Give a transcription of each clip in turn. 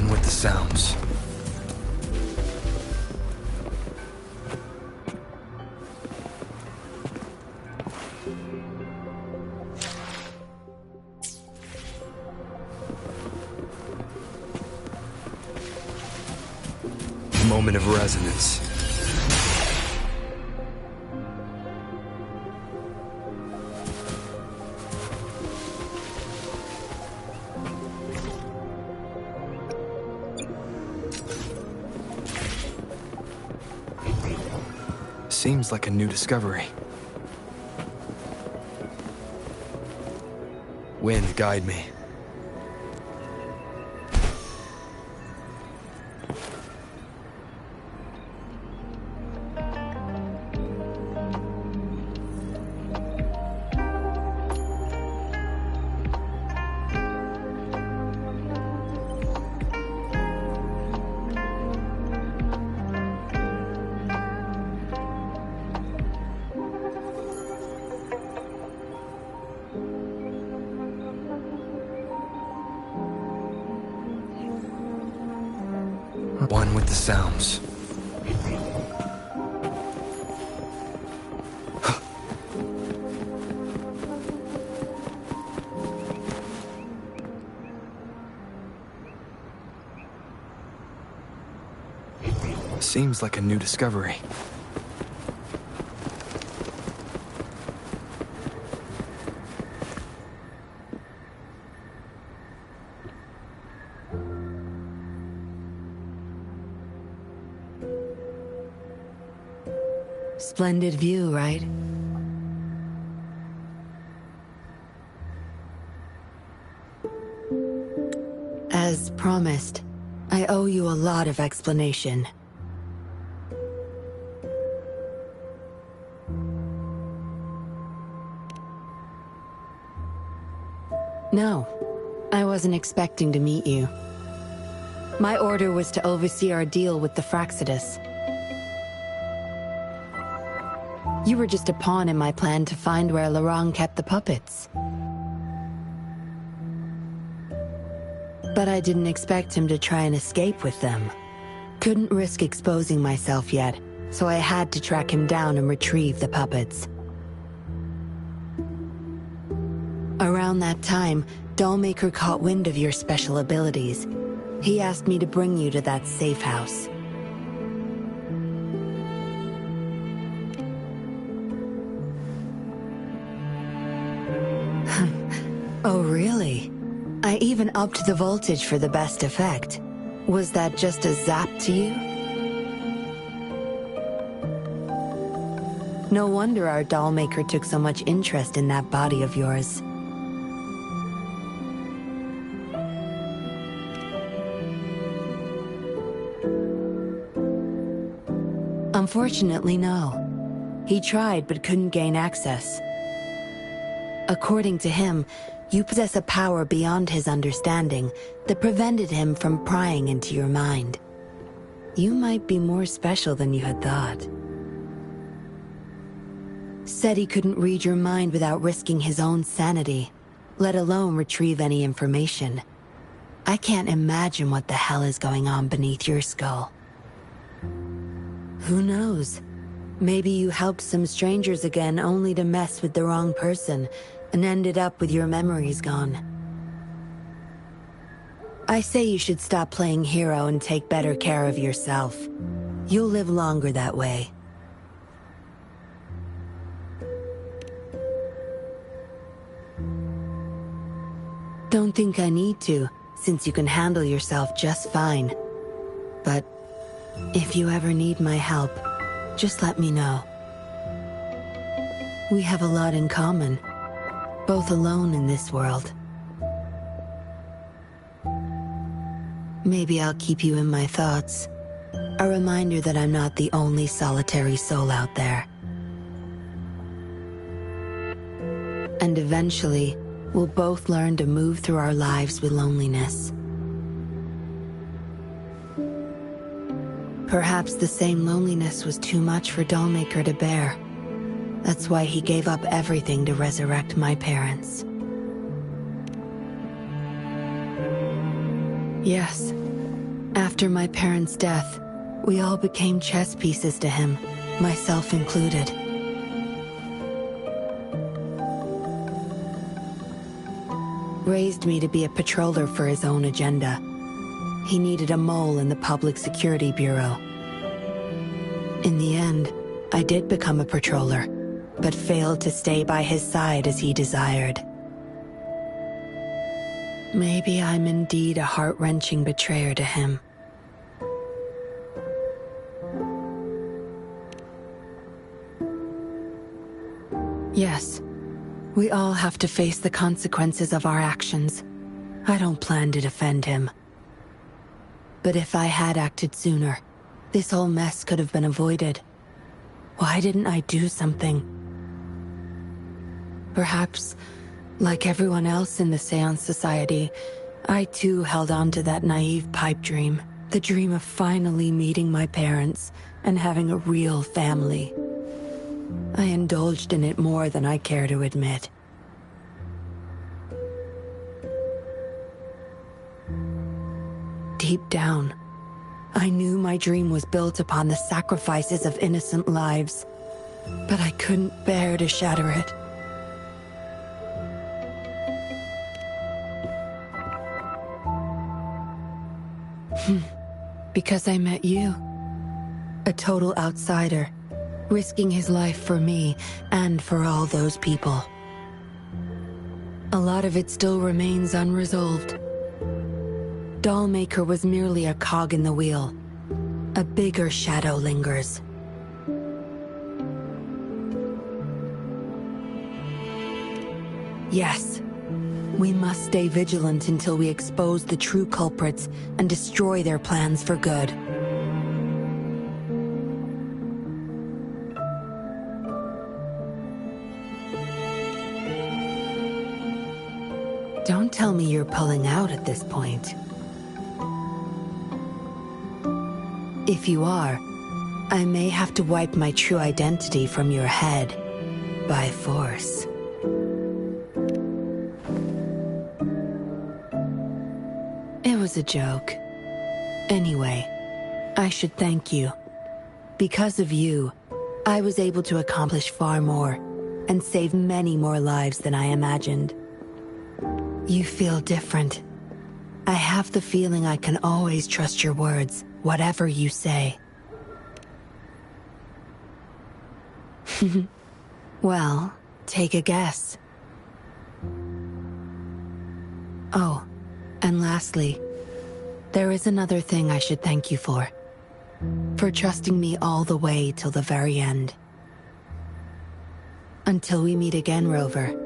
One with the sounds. Moment of resonance. Seems like a new discovery. Wind, guide me. One with the sounds. Seems like a new discovery. Splendid view, right? As promised, I owe you a lot of explanation. No, I wasn't expecting to meet you. My order was to oversee our deal with the Fraxidus. You were just a pawn in my plan to find where Laurent kept the puppets. But I didn't expect him to try and escape with them. Couldn't risk exposing myself yet, so I had to track him down and retrieve the puppets. Around that time, Dollmaker caught wind of your special abilities. He asked me to bring you to that safe house. Oh, really? I even upped the voltage for the best effect. Was that just a zap to you? No wonder our dollmaker took so much interest in that body of yours. Unfortunately, no. He tried but couldn't gain access. According to him, you possess a power beyond his understanding that prevented him from prying into your mind. You might be more special than you had thought. Said he couldn't read your mind without risking his own sanity, let alone retrieve any information. I can't imagine what the hell is going on beneath your skull. Who knows? Maybe you helped some strangers again only to mess with the wrong person and ended up with your memories gone. I say you should stop playing hero and take better care of yourself. You'll live longer that way. Don't think I need to, since you can handle yourself just fine. But if you ever need my help, just let me know. We have a lot in common, both alone in this world. Maybe I'll keep you in my thoughts, a reminder that I'm not the only solitary soul out there. And eventually, we'll both learn to move through our lives with loneliness. Perhaps the same loneliness was too much for Dollmaker to bear. That's why he gave up everything to resurrect my parents. Yes, After my parents' death, we all became chess pieces to him, myself included. Raised me to be a patroller for his own agenda. He needed a mole in the Public Security Bureau. In the end, I did become a patroller, but failed to stay by his side as he desired. Maybe I'm indeed a heart-wrenching betrayer to him. Yes, we all have to face the consequences of our actions. I don't plan to defend him. But if I had acted sooner, this whole mess could have been avoided. Why didn't I do something? Perhaps, like everyone else in the Seance Society, I too held on to that naive pipe dream. The dream of finally meeting my parents and having a real family. I indulged in it more than I care to admit. Deep down, I knew my dream was built upon the sacrifices of innocent lives, but I couldn't bear to shatter it. Because I met you, a total outsider, risking his life for me and for all those people. A lot of it still remains unresolved. Dollmaker was merely a cog in the wheel. A bigger shadow lingers. Yes, we must stay vigilant until we expose the true culprits and destroy their plans for good. Don't tell me you're pulling out at this point. If you are, I may have to wipe my true identity from your head by force. It was a joke. Anyway, I should thank you. Because of you, I was able to accomplish far more and save many more lives than I imagined. You feel different. I have the feeling I can always trust your words, whatever you say. Well, take a guess. Oh, and lastly, there is another thing I should thank you for. For trusting me all the way till the very end. Until we meet again, Rover.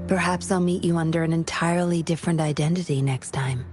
Perhaps I'll meet you under an entirely different identity next time.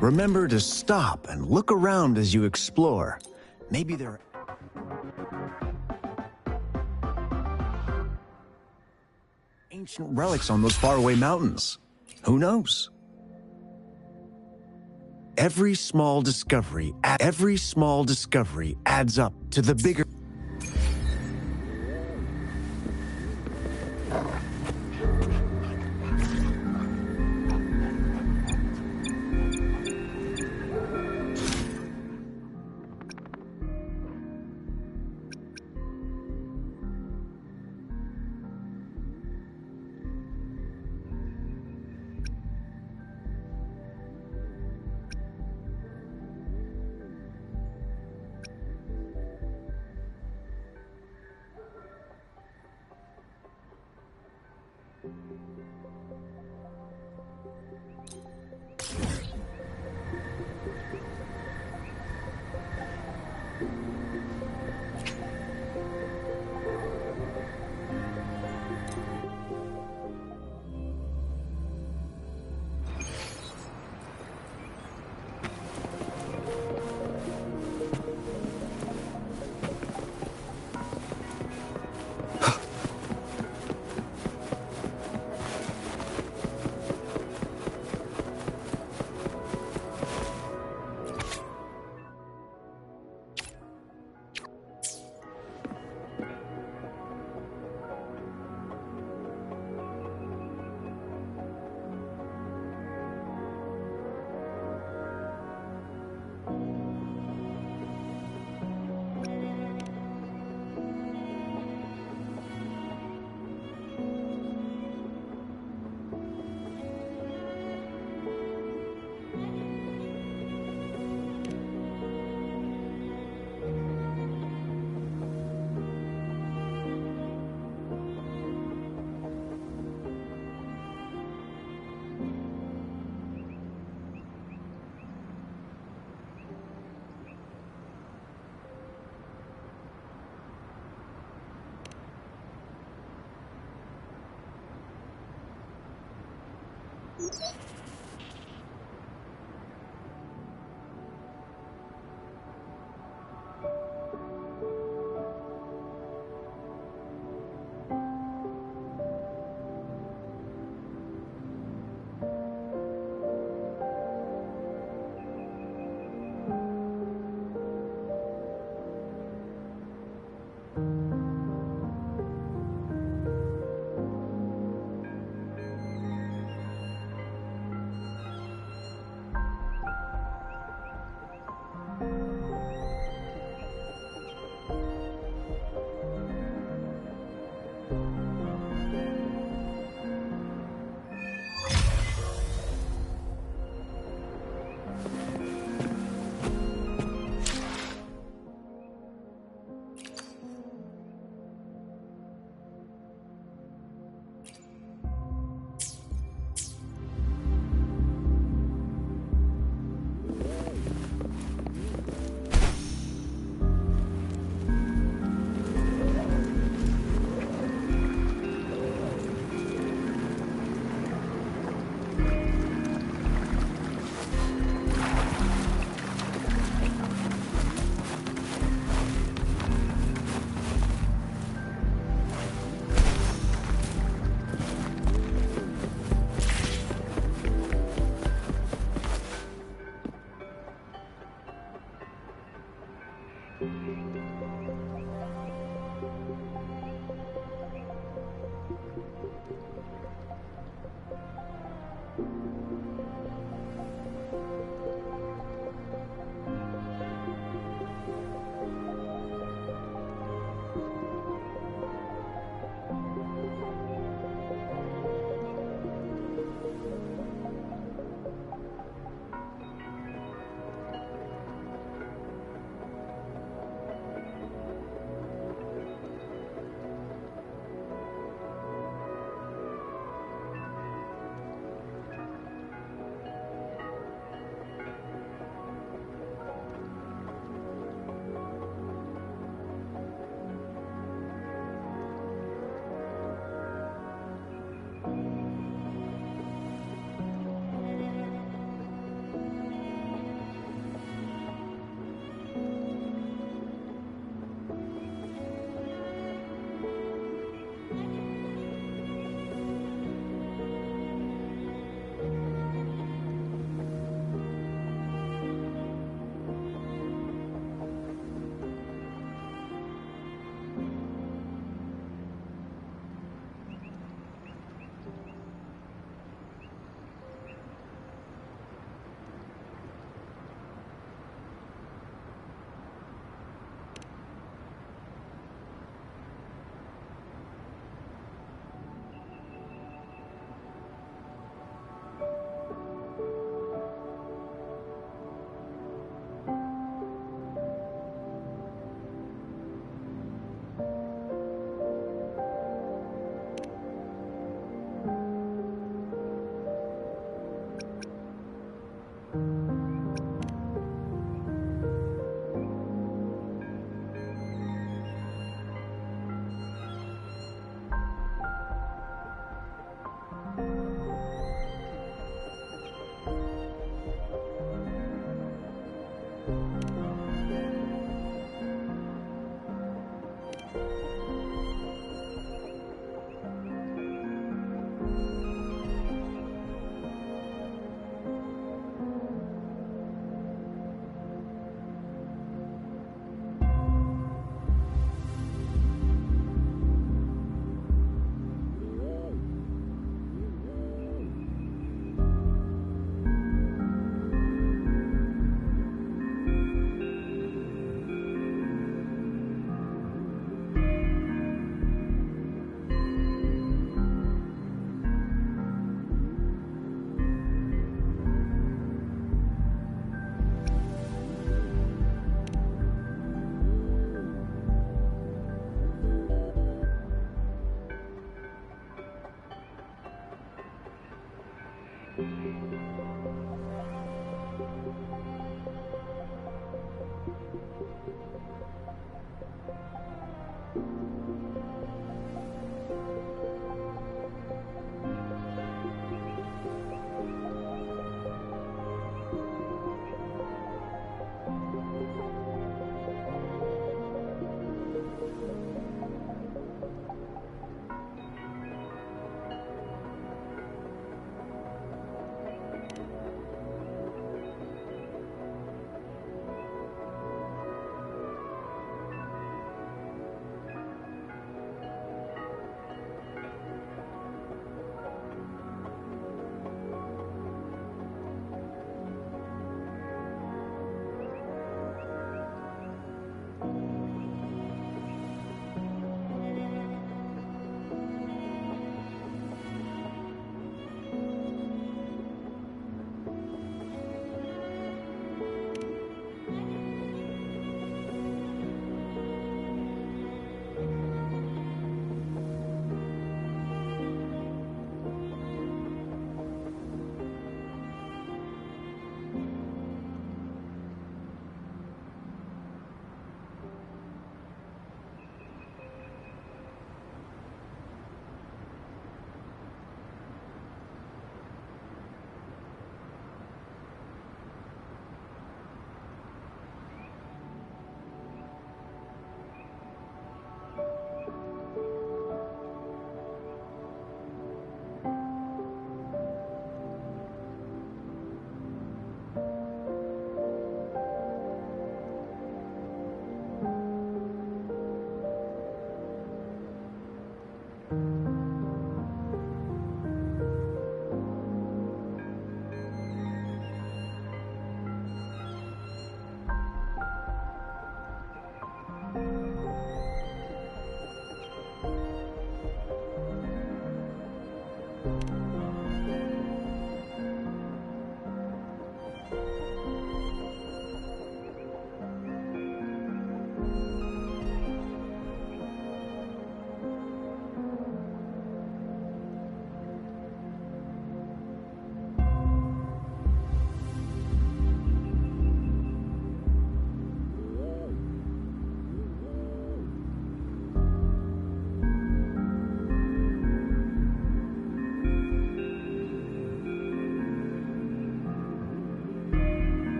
Remember to stop and look around as you explore. Maybe there are ancient relics on those faraway mountains. Who knows? Every small discovery adds up to the bigger.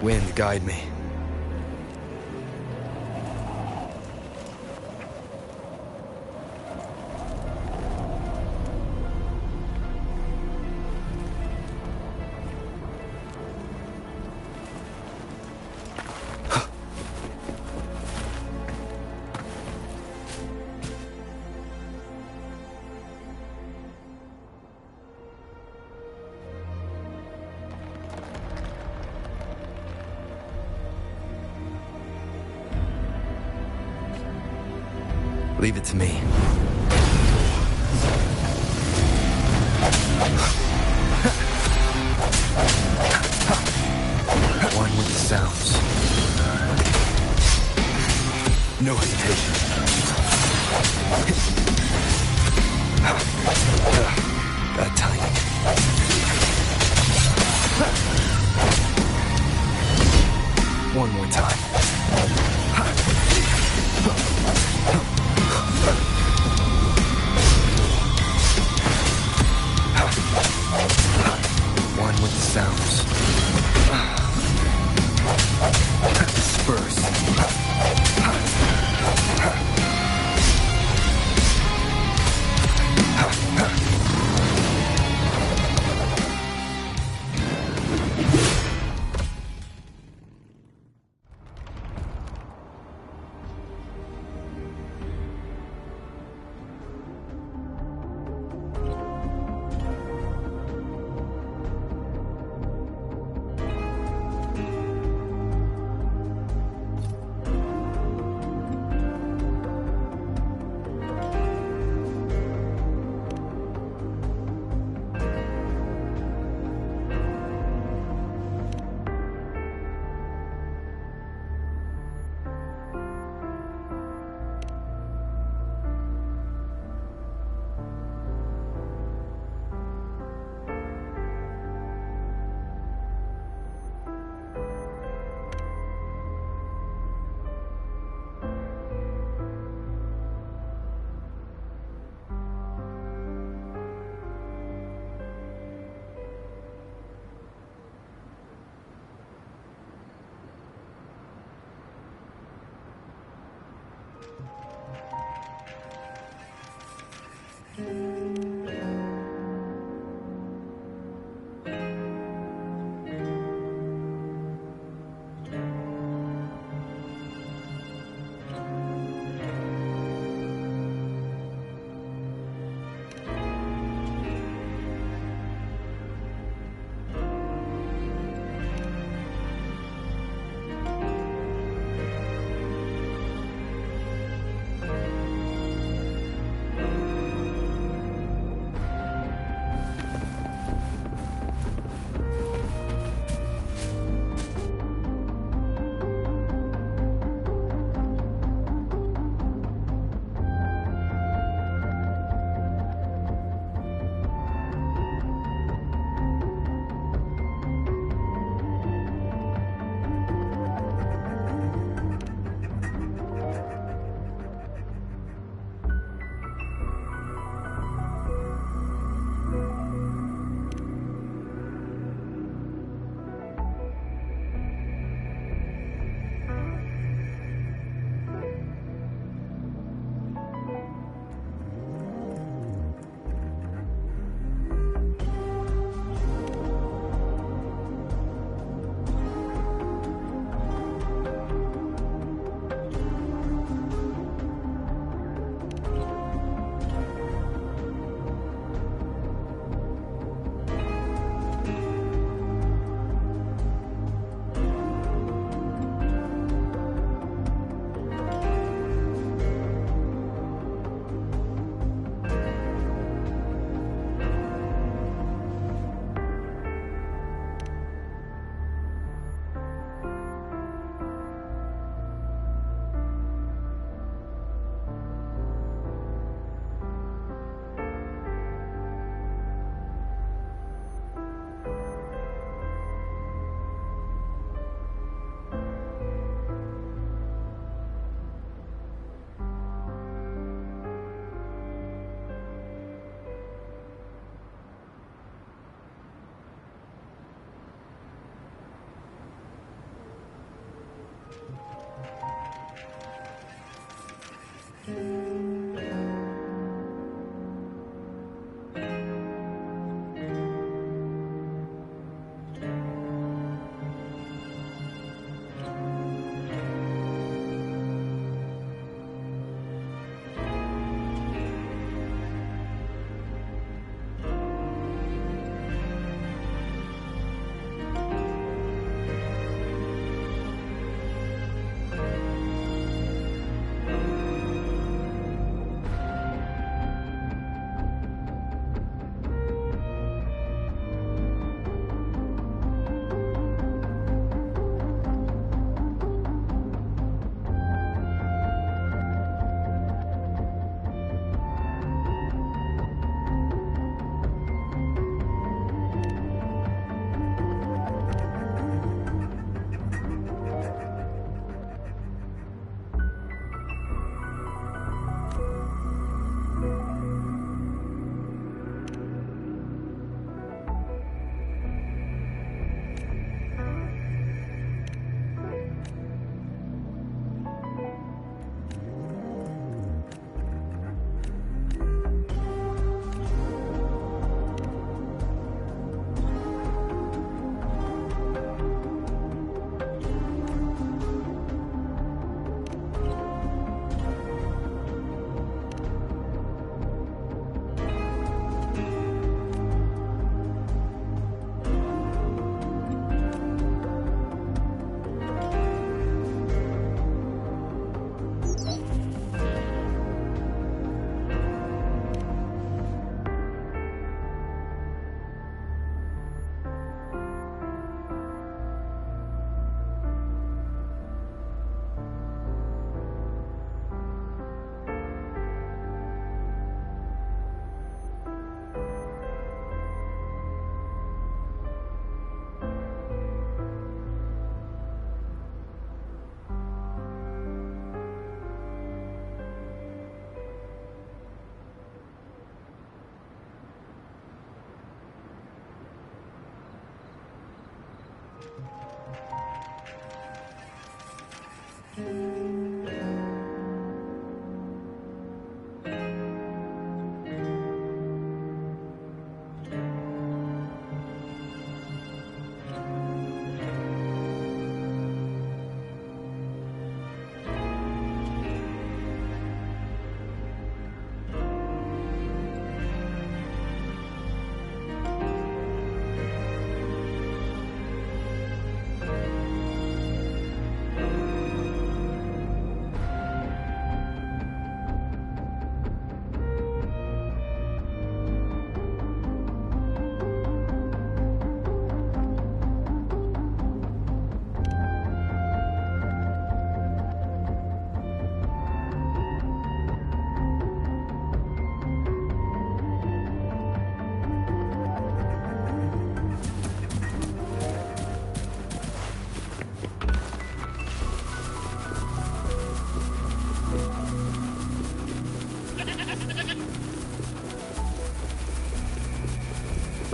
Wind, guide me. Leave it to me. One with the sounds. No hesitation. Bad timing. One more time. One with the sounds. Disperse.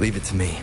Leave it to me.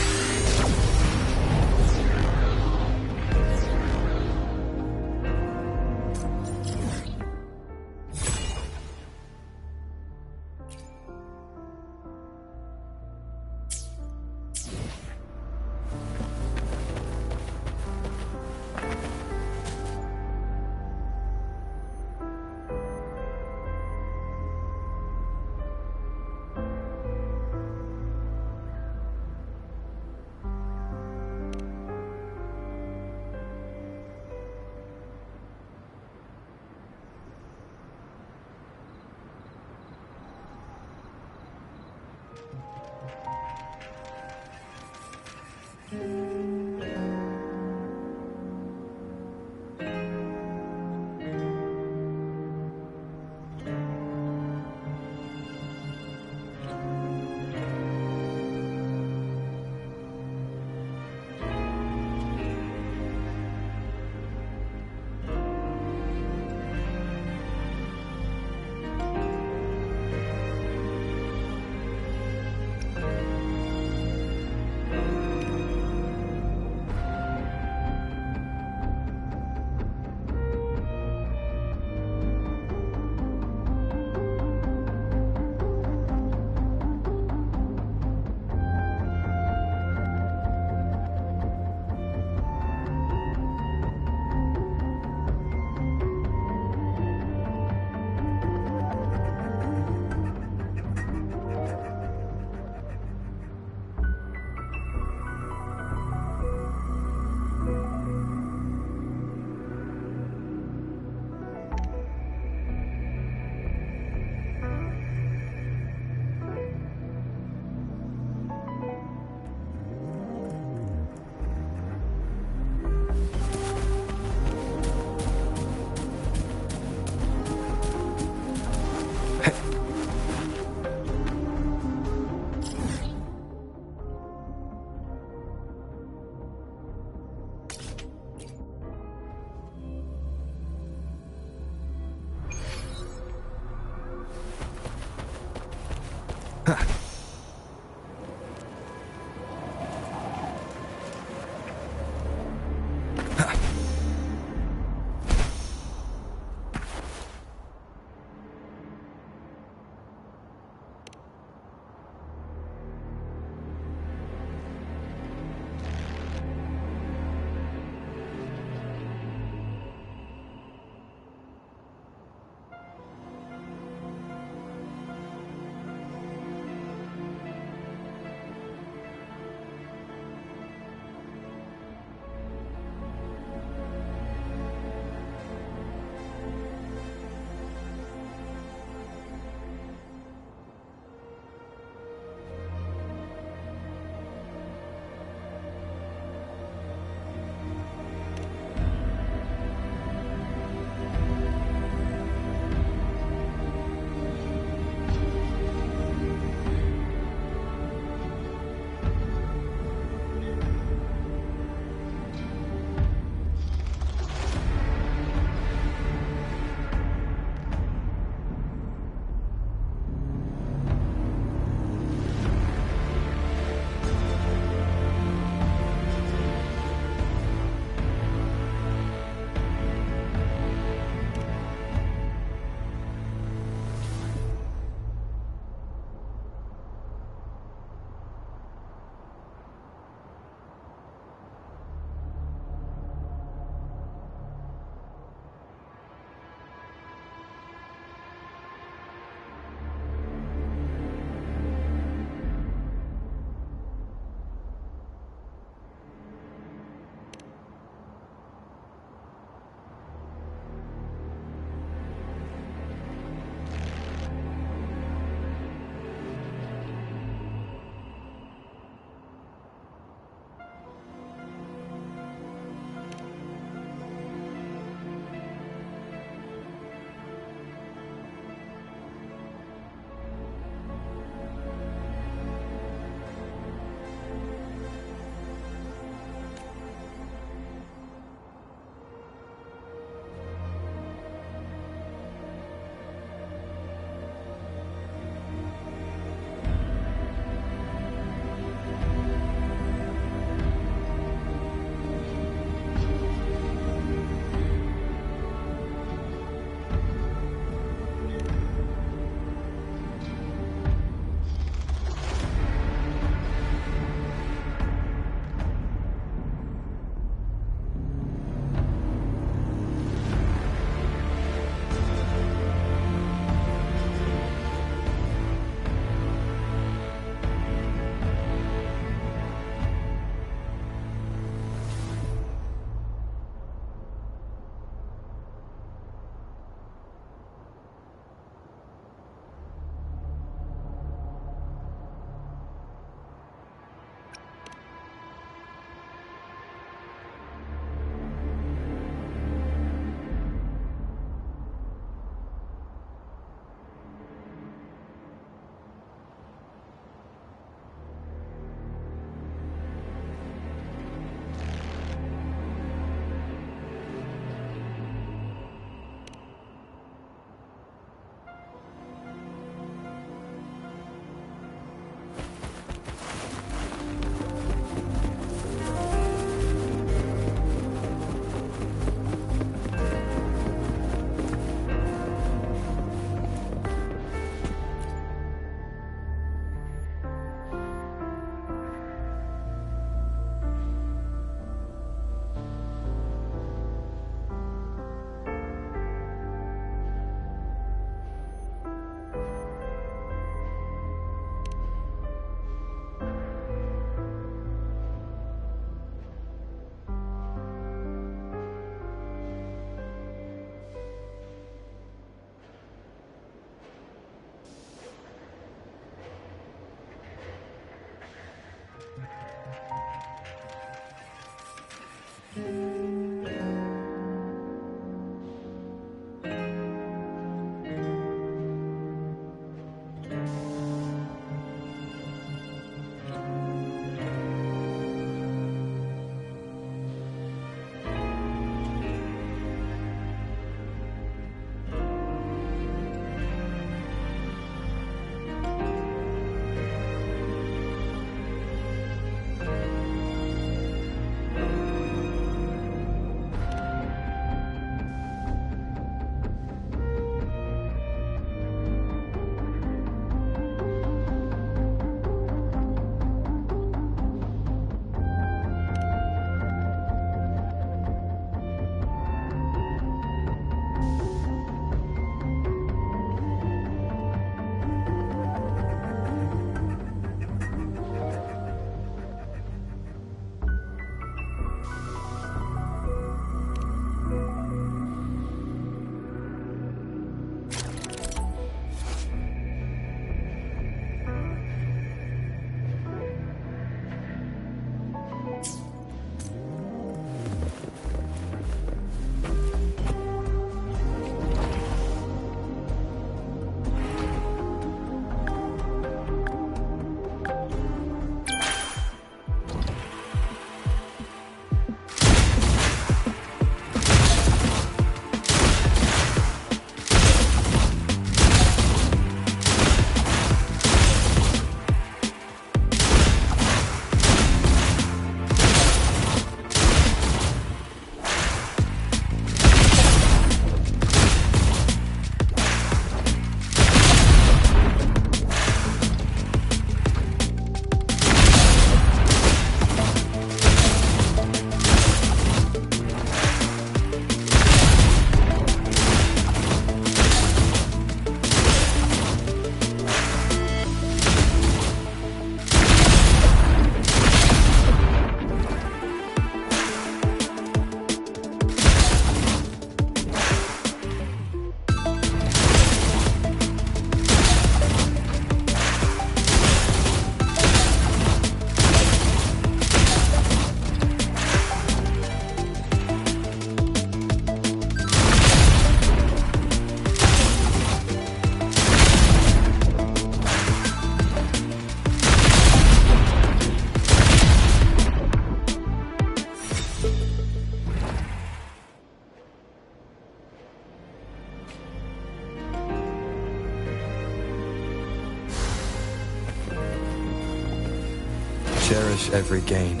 Cherish every gain.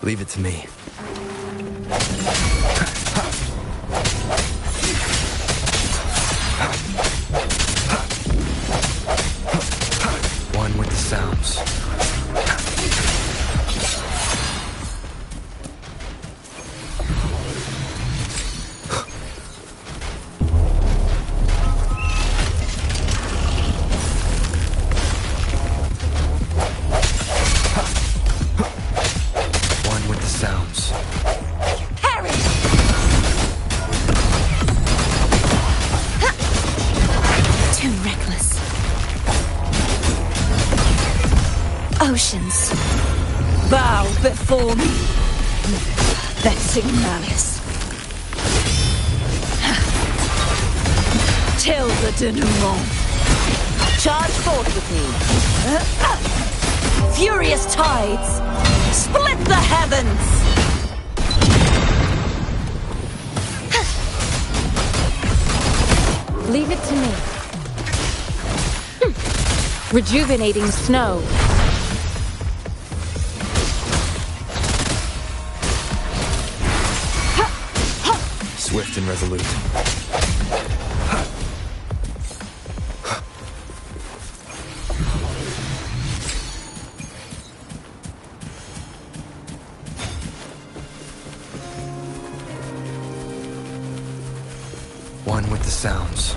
Leave it to me. One with the sounds. Oceans, bow before me, vexing malice. Till the denouement. Charge forth with me. Furious tides, split the heavens. Leave it to me. Rejuvenating snow. Swift and resolute. One with the sounds.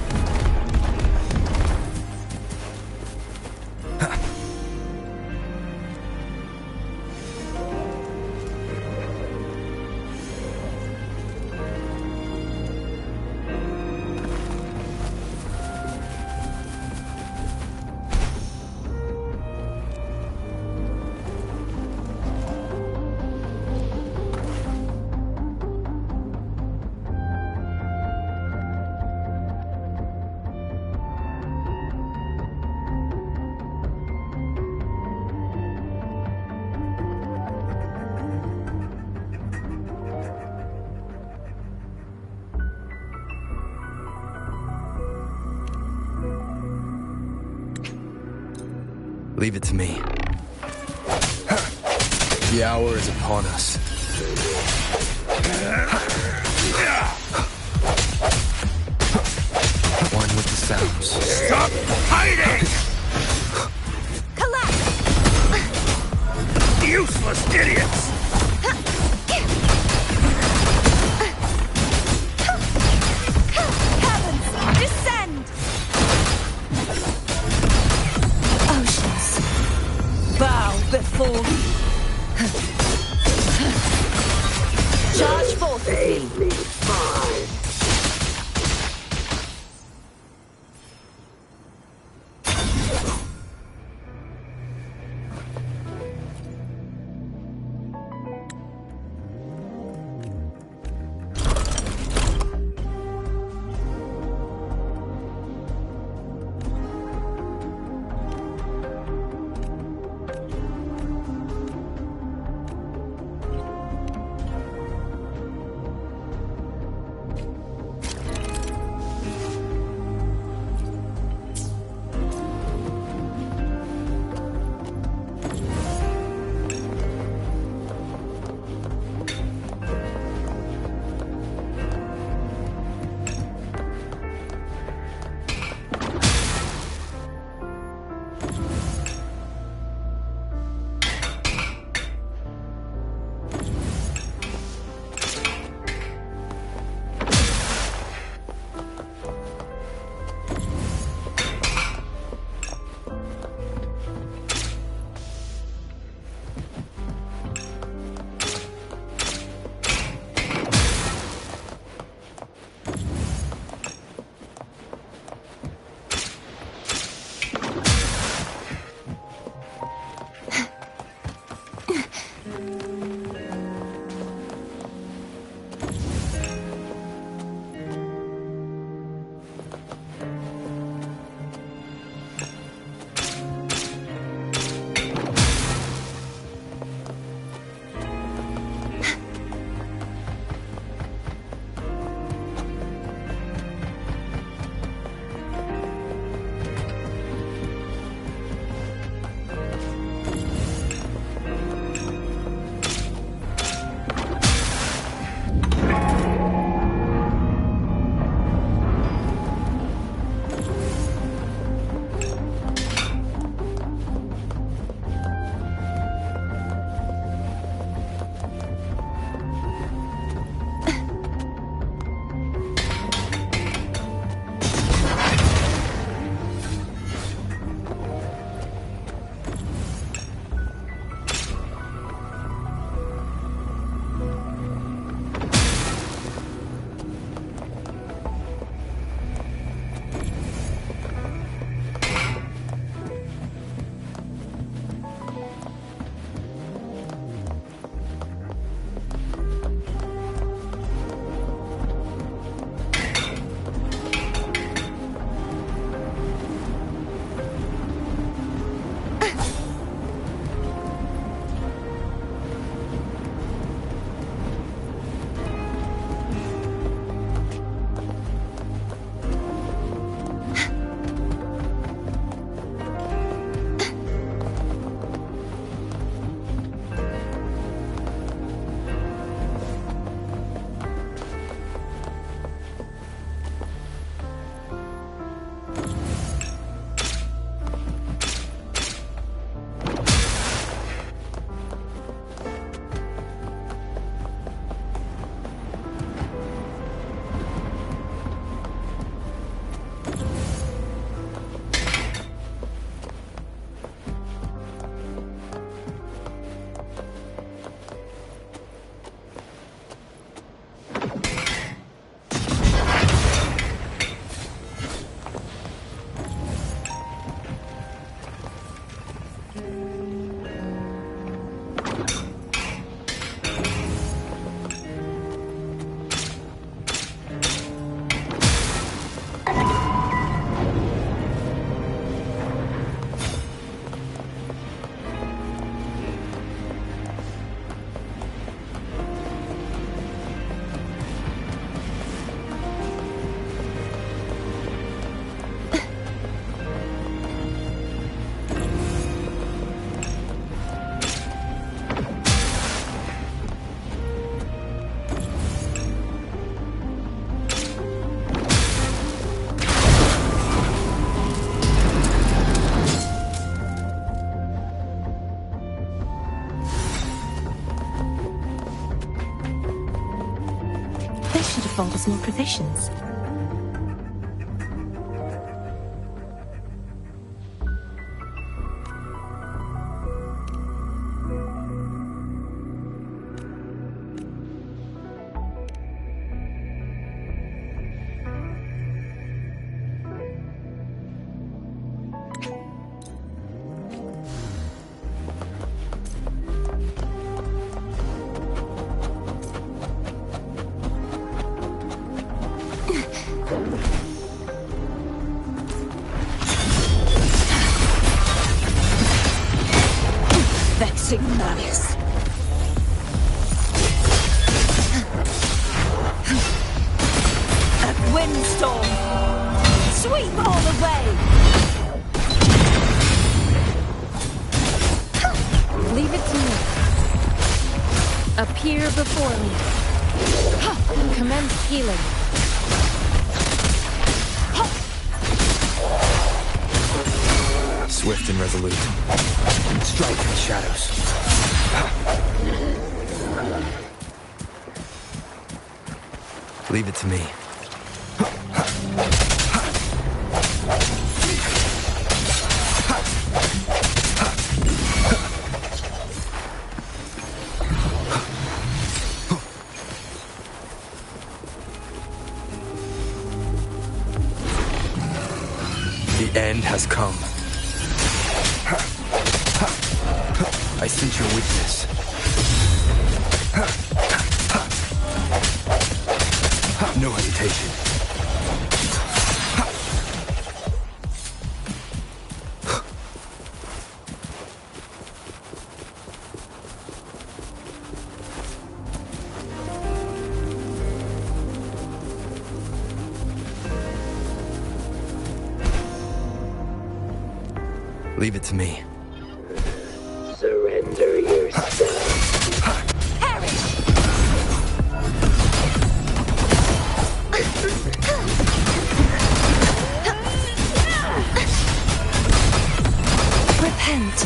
Leave it to me. The hour is upon us. One with the sounds. Stop hiding! Collapse! Useless idiots! Heavens, descend! Oceans, bow before me. Charge forth with me. involves more provisions. Vexing malice. A windstorm. Sweep all away. Leave it to me. Appear before me. Commence healing. Swift and resolute. Strike in the shadows. Leave it to me. The end has come. I sense your weakness. No hesitation. Leave it to me. Surrender yourself. Repent,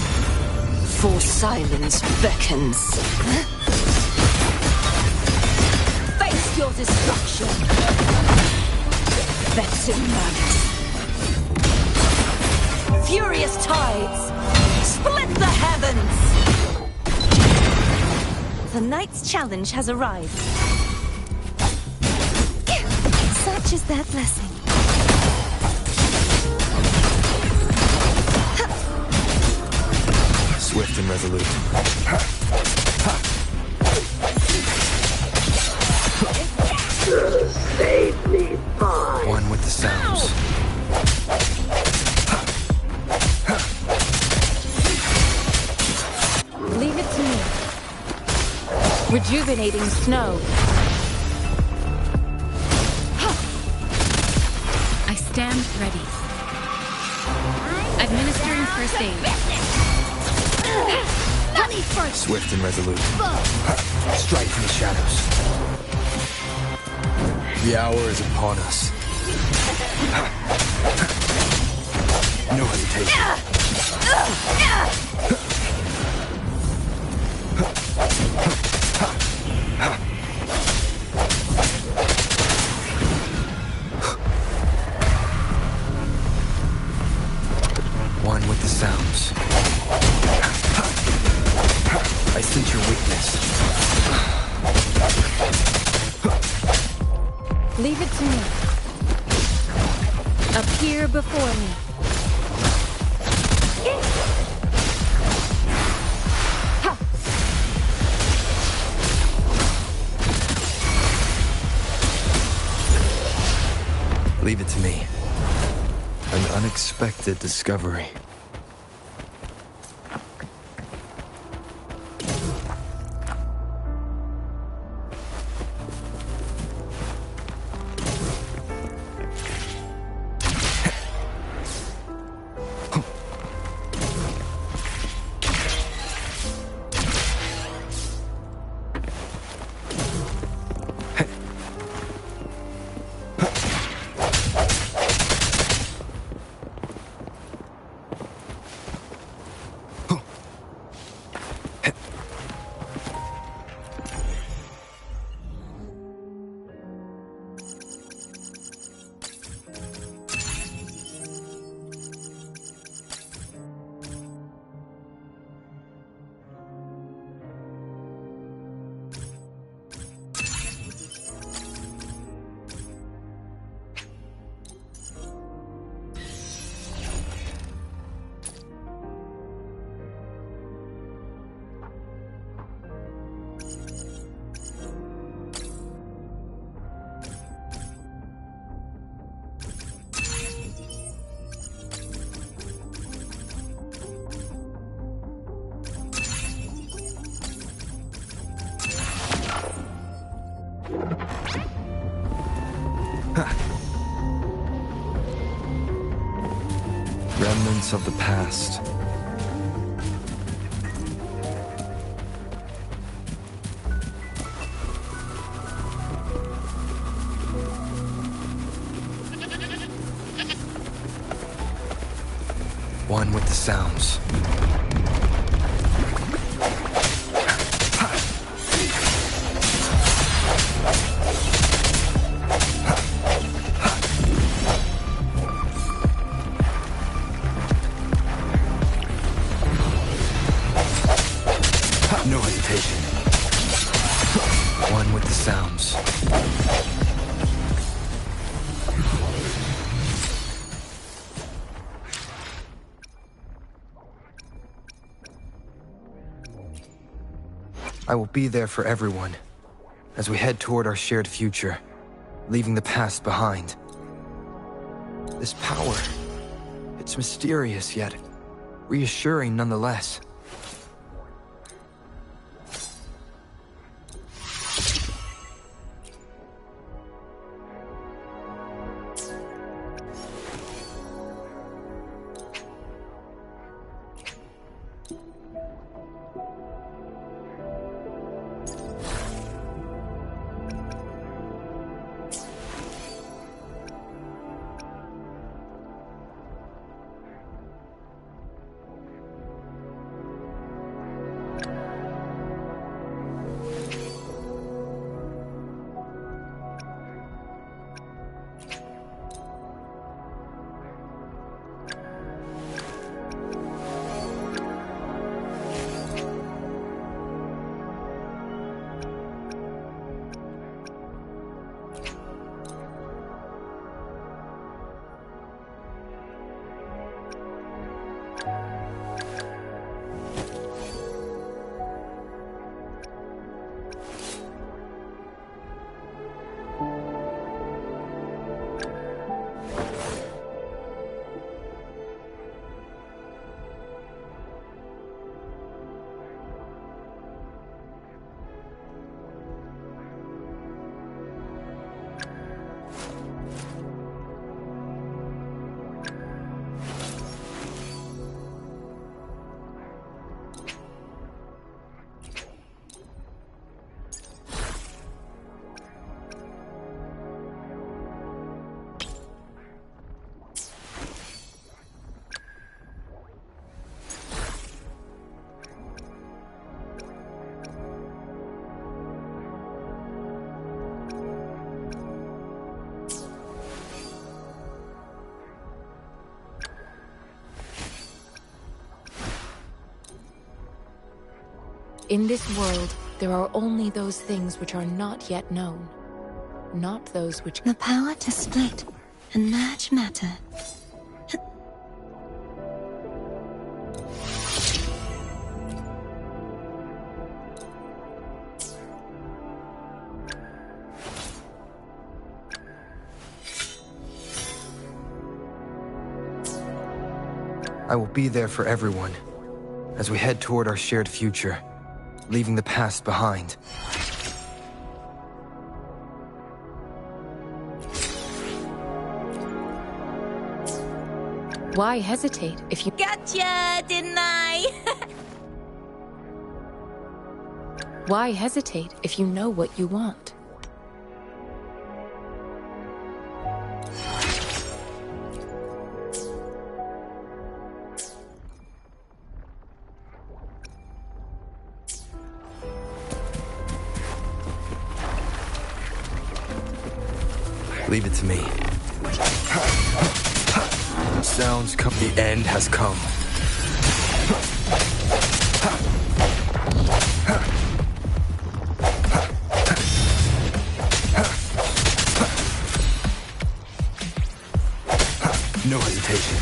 for silence beckons. Face your destruction. Vexing malice. Furious tides, split the heavens! The knight's challenge has arrived. Such is their blessing. Swift and resolute. Save me, boy. One with the sounds. Leave it to me. Rejuvenating snow. I stand ready. Administering first aid. Swift and resolute. Strike in the shadows. The hour is upon us. No hesitation. One with the sounds. I sense your weakness. Leave it to me. Appear before me. Leave it to me. An unexpected discovery. remnants of the past. One with the sounds. No hesitation. One with the sounds. I will be there for everyone as we head toward our shared future, leaving the past behind. This power, it's mysterious yet reassuring nonetheless. In this world, there are only those things which are not yet known, not those which... The power to split and merge matter. I will be there for everyone as we head toward our shared future, leaving the past behind. Why hesitate if you... Gotcha, didn't I? Why hesitate if you know what you want? Leave it to me. Sounds come. The end has come. No hesitation.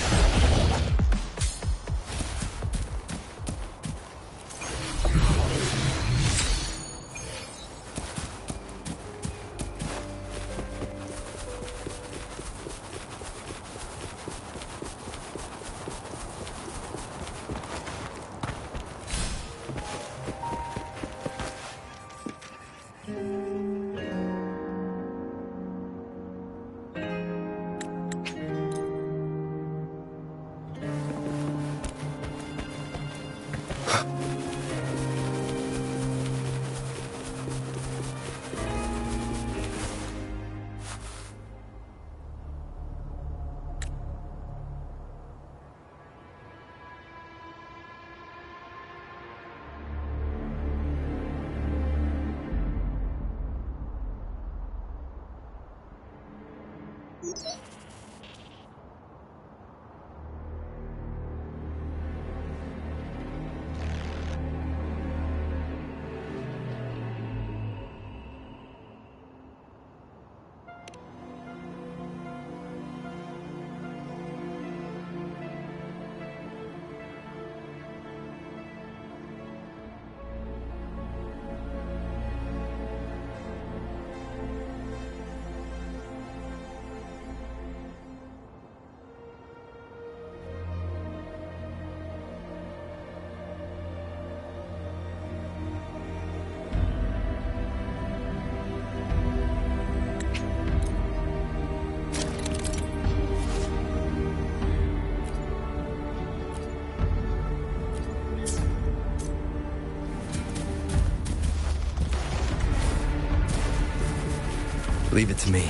Leave it to me.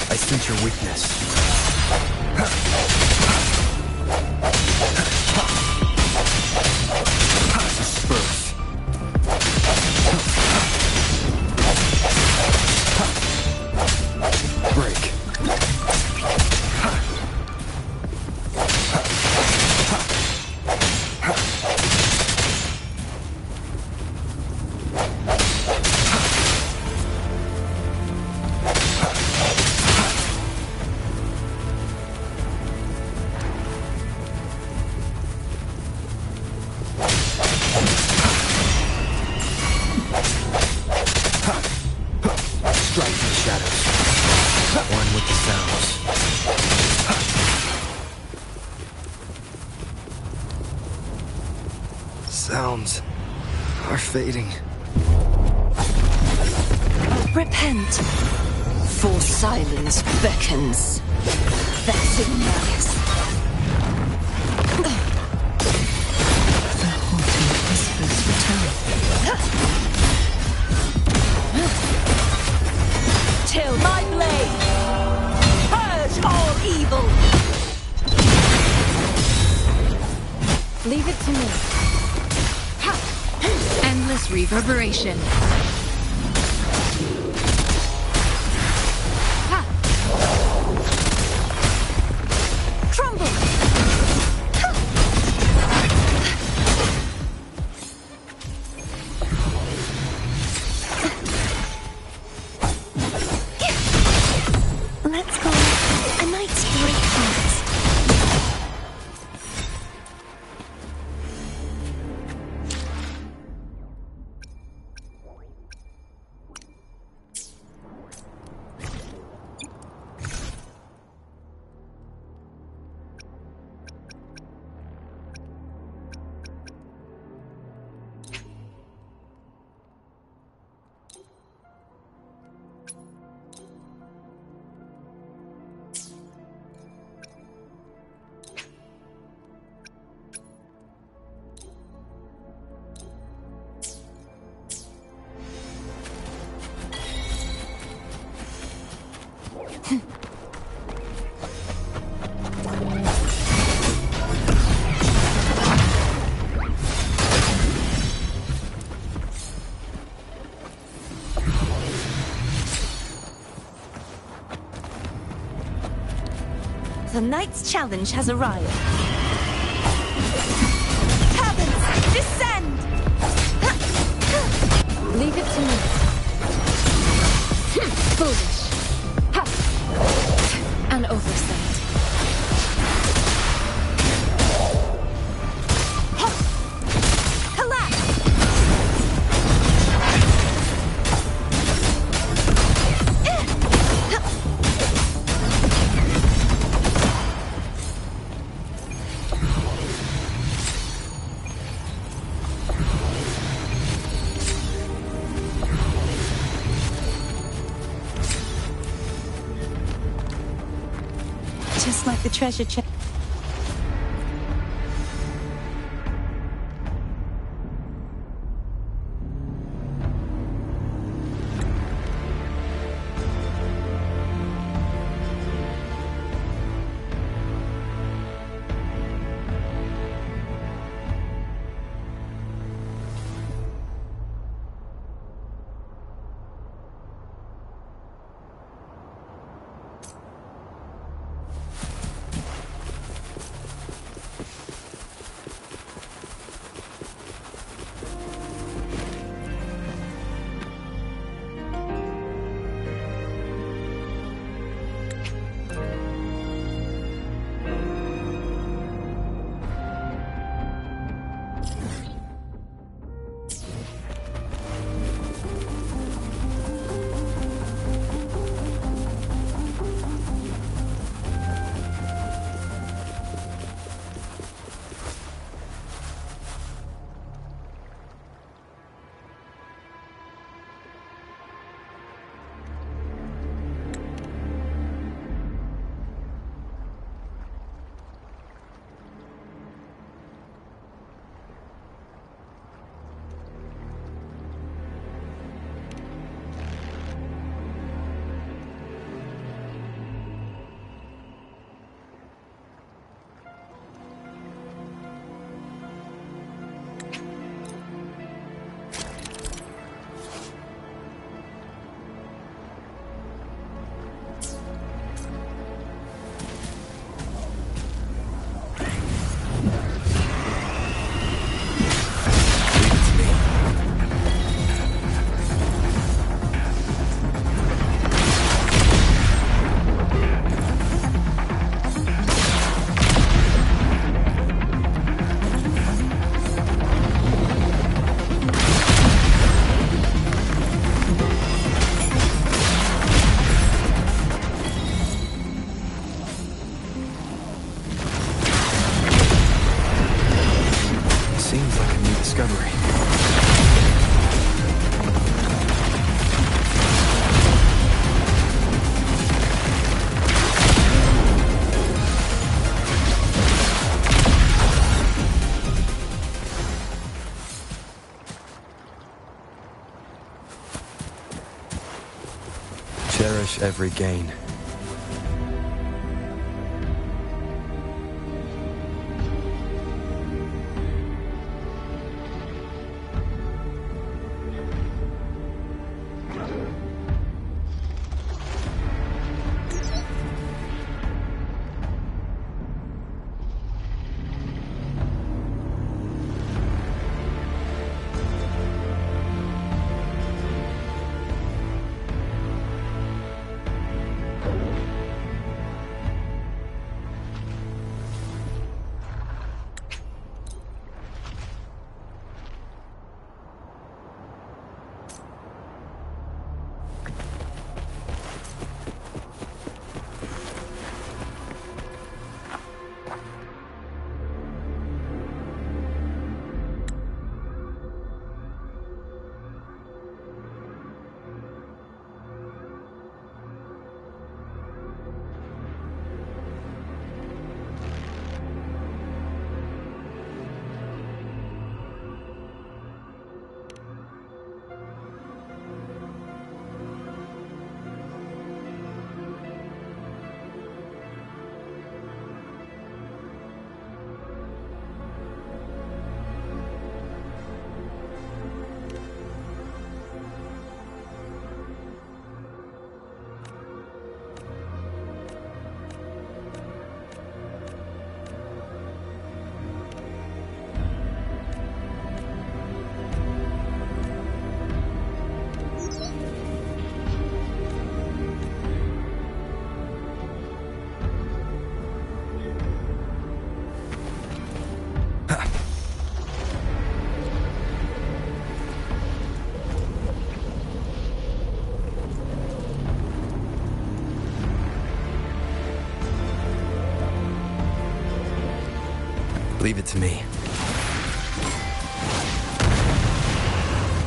I sense your weakness. Disperse. Break. Sounds are fading. Repent, for silence beckons. Vexing malice. The haunting whispers return. Till my blade purge all evil. Leave it to me. Endless reverberation. Crumble. Let's go. A night's break hearts. The knight's challenge has arrived. Cabins, descend! Leave it to me. Foolish. Ha! An oversight. Just like the treasure chest. cherish every gain. Leave it to me.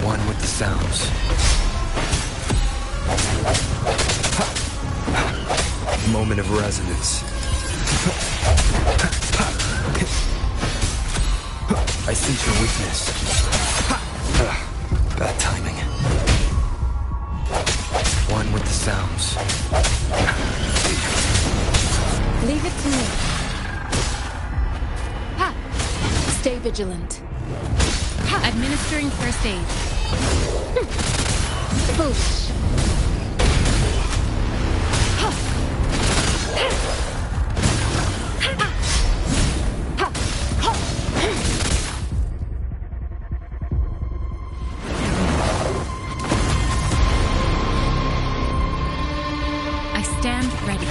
One with the sounds. Moment of resonance. I sense your weakness. Bad timing. One with the sounds. Leave it to me. Ha! Stay vigilant. Administering first aid. Foolish. I stand ready.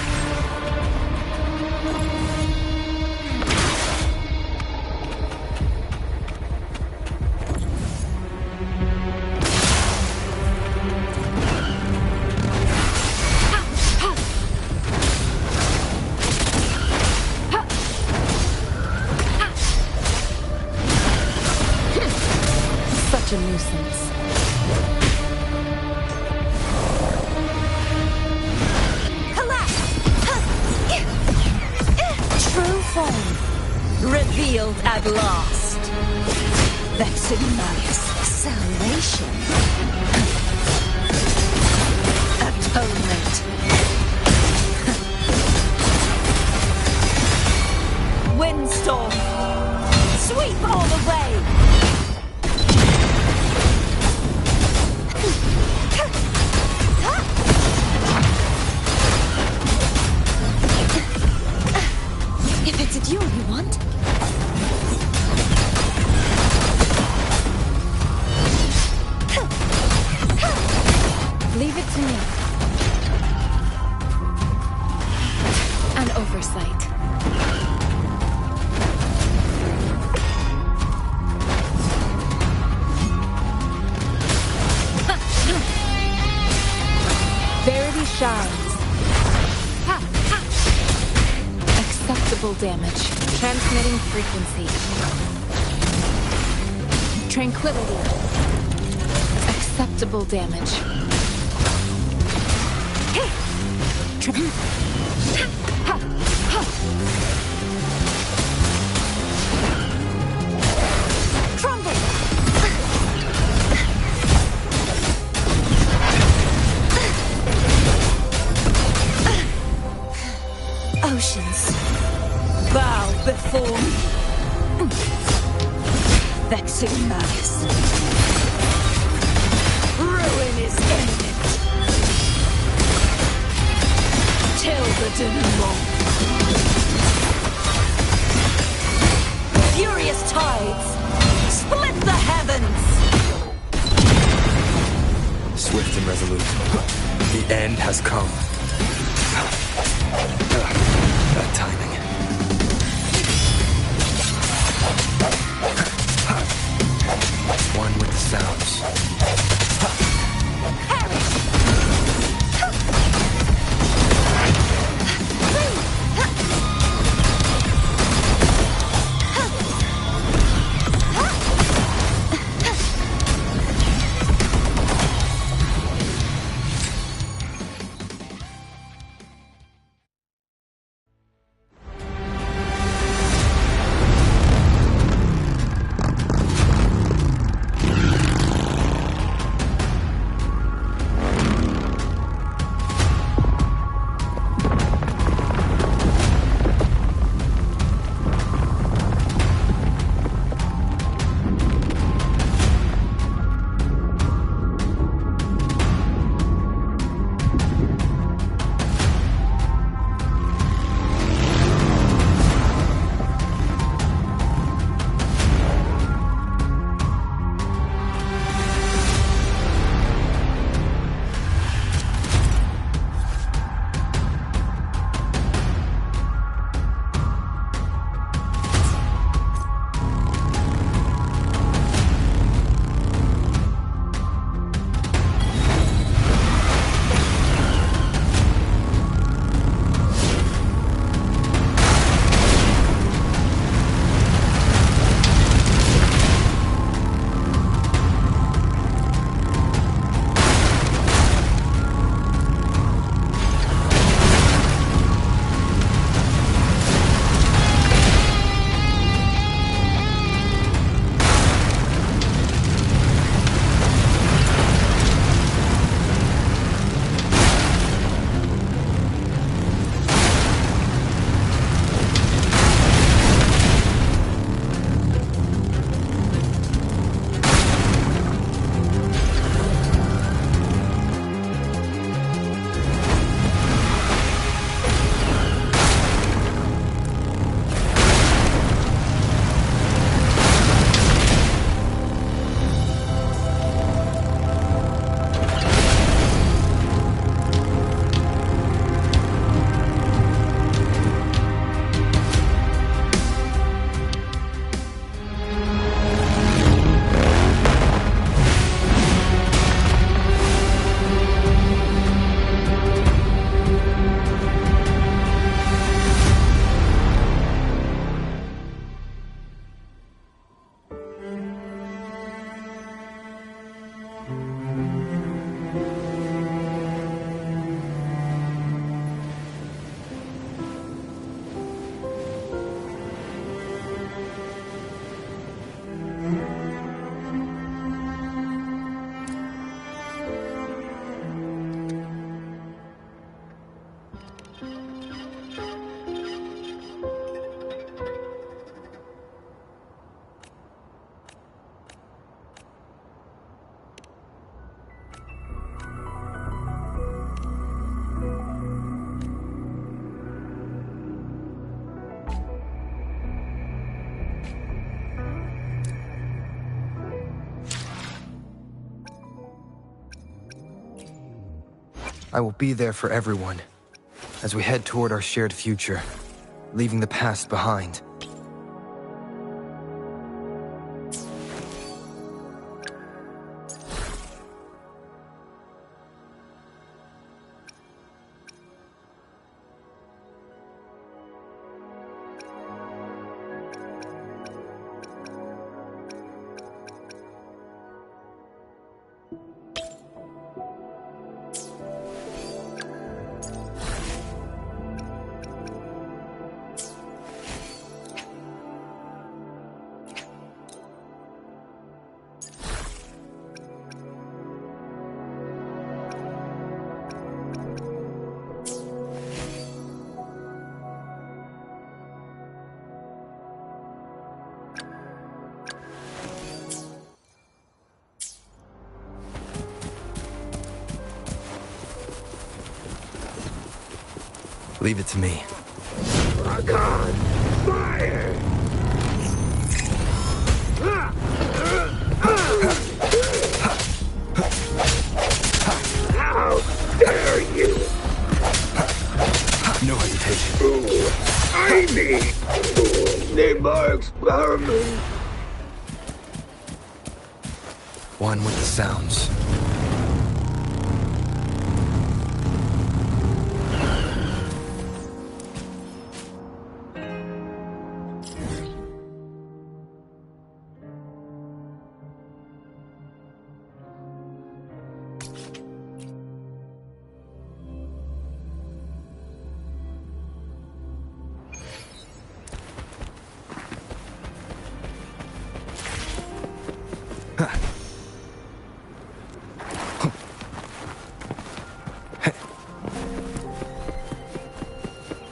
Such a nuisance. True form revealed at last. Vexillarius salvation. Atonement. Windstorm. Sweep all away. If it's a duel you want. Leave it to me. An oversight. Verity shines. Acceptable damage. Transmitting frequency. Tranquility. Acceptable damage. Crumble. bow before me. Vexing malice. Ruin is imminent. Till the denouement. Furious tides split the heavens. Swift and resolute. The end has come. That timing. One with the sounds. I will be there for everyone, as we head toward our shared future, leaving the past behind. Leave it to me. Rakan, fire! How dare you! No hesitation. Ooh, I need more experiment. One with the sounds.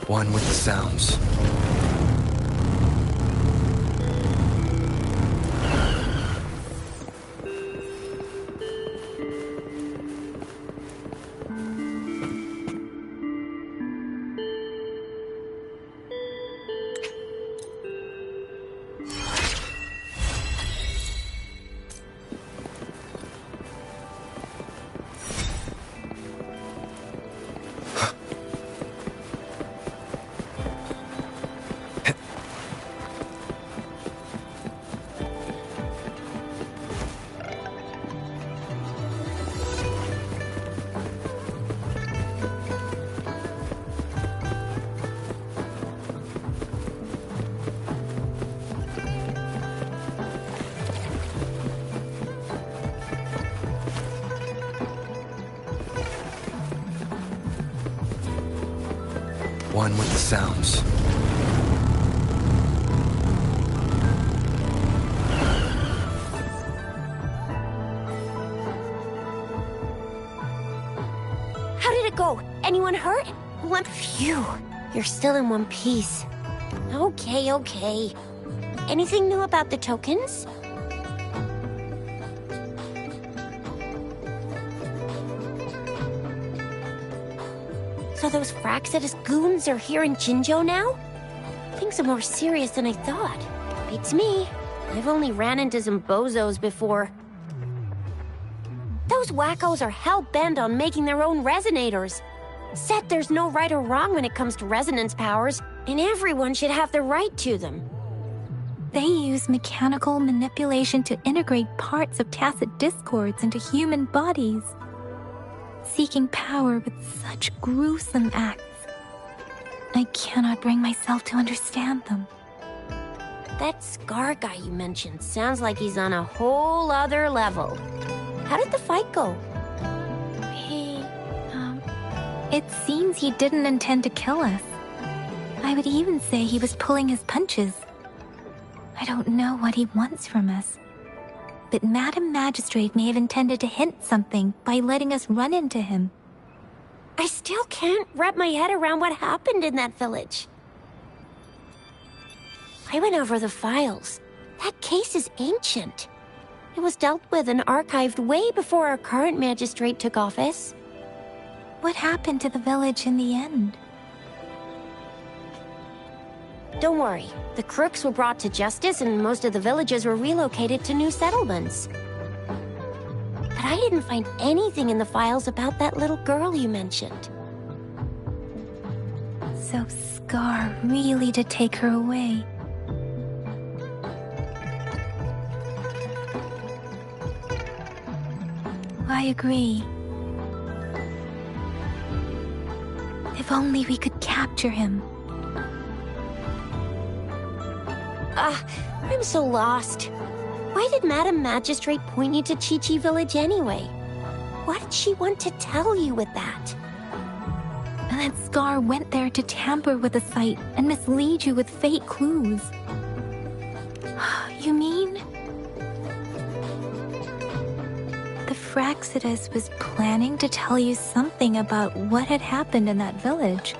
One with the sounds. One with the sounds. How did it go? Anyone hurt? Phew. You're still in one piece. Okay. Anything new about the tokens? So those Fraxidus goons are here in Jinzhou now? Things are more serious than I thought. Beats me. I've only ran into some bozos before. Those wackos are hell-bent on making their own resonators. Said there's no right or wrong when it comes to resonance powers, and everyone should have the right to them. They use mechanical manipulation to integrate parts of tacit discords into human bodies, seeking power with such gruesome acts. I cannot bring myself to understand them. That Scar guy you mentioned sounds like he's on a whole other level. How did the fight go? It seems he didn't intend to kill us. I would even say he was pulling his punches. I don't know what he wants from us. But Madam Magistrate may have intended to hint something by letting us run into him. I still can't wrap my head around what happened in that village. I went over the files. That case is ancient. It was dealt with and archived way before our current magistrate took office. What happened to the village in the end? Don't worry. The crooks were brought to justice and most of the villages were relocated to new settlements. But I didn't find anything in the files about that little girl you mentioned. So Scar really did take her away. I agree. If only we could capture him. I'm so lost. Why did Madam Magistrate point you to Chi-Chi Village anyway? What did she want to tell you with that? And that Scar went there to tamper with the site and mislead you with fake clues. You mean? The Fraxidus was planning to tell you something about what had happened in that village.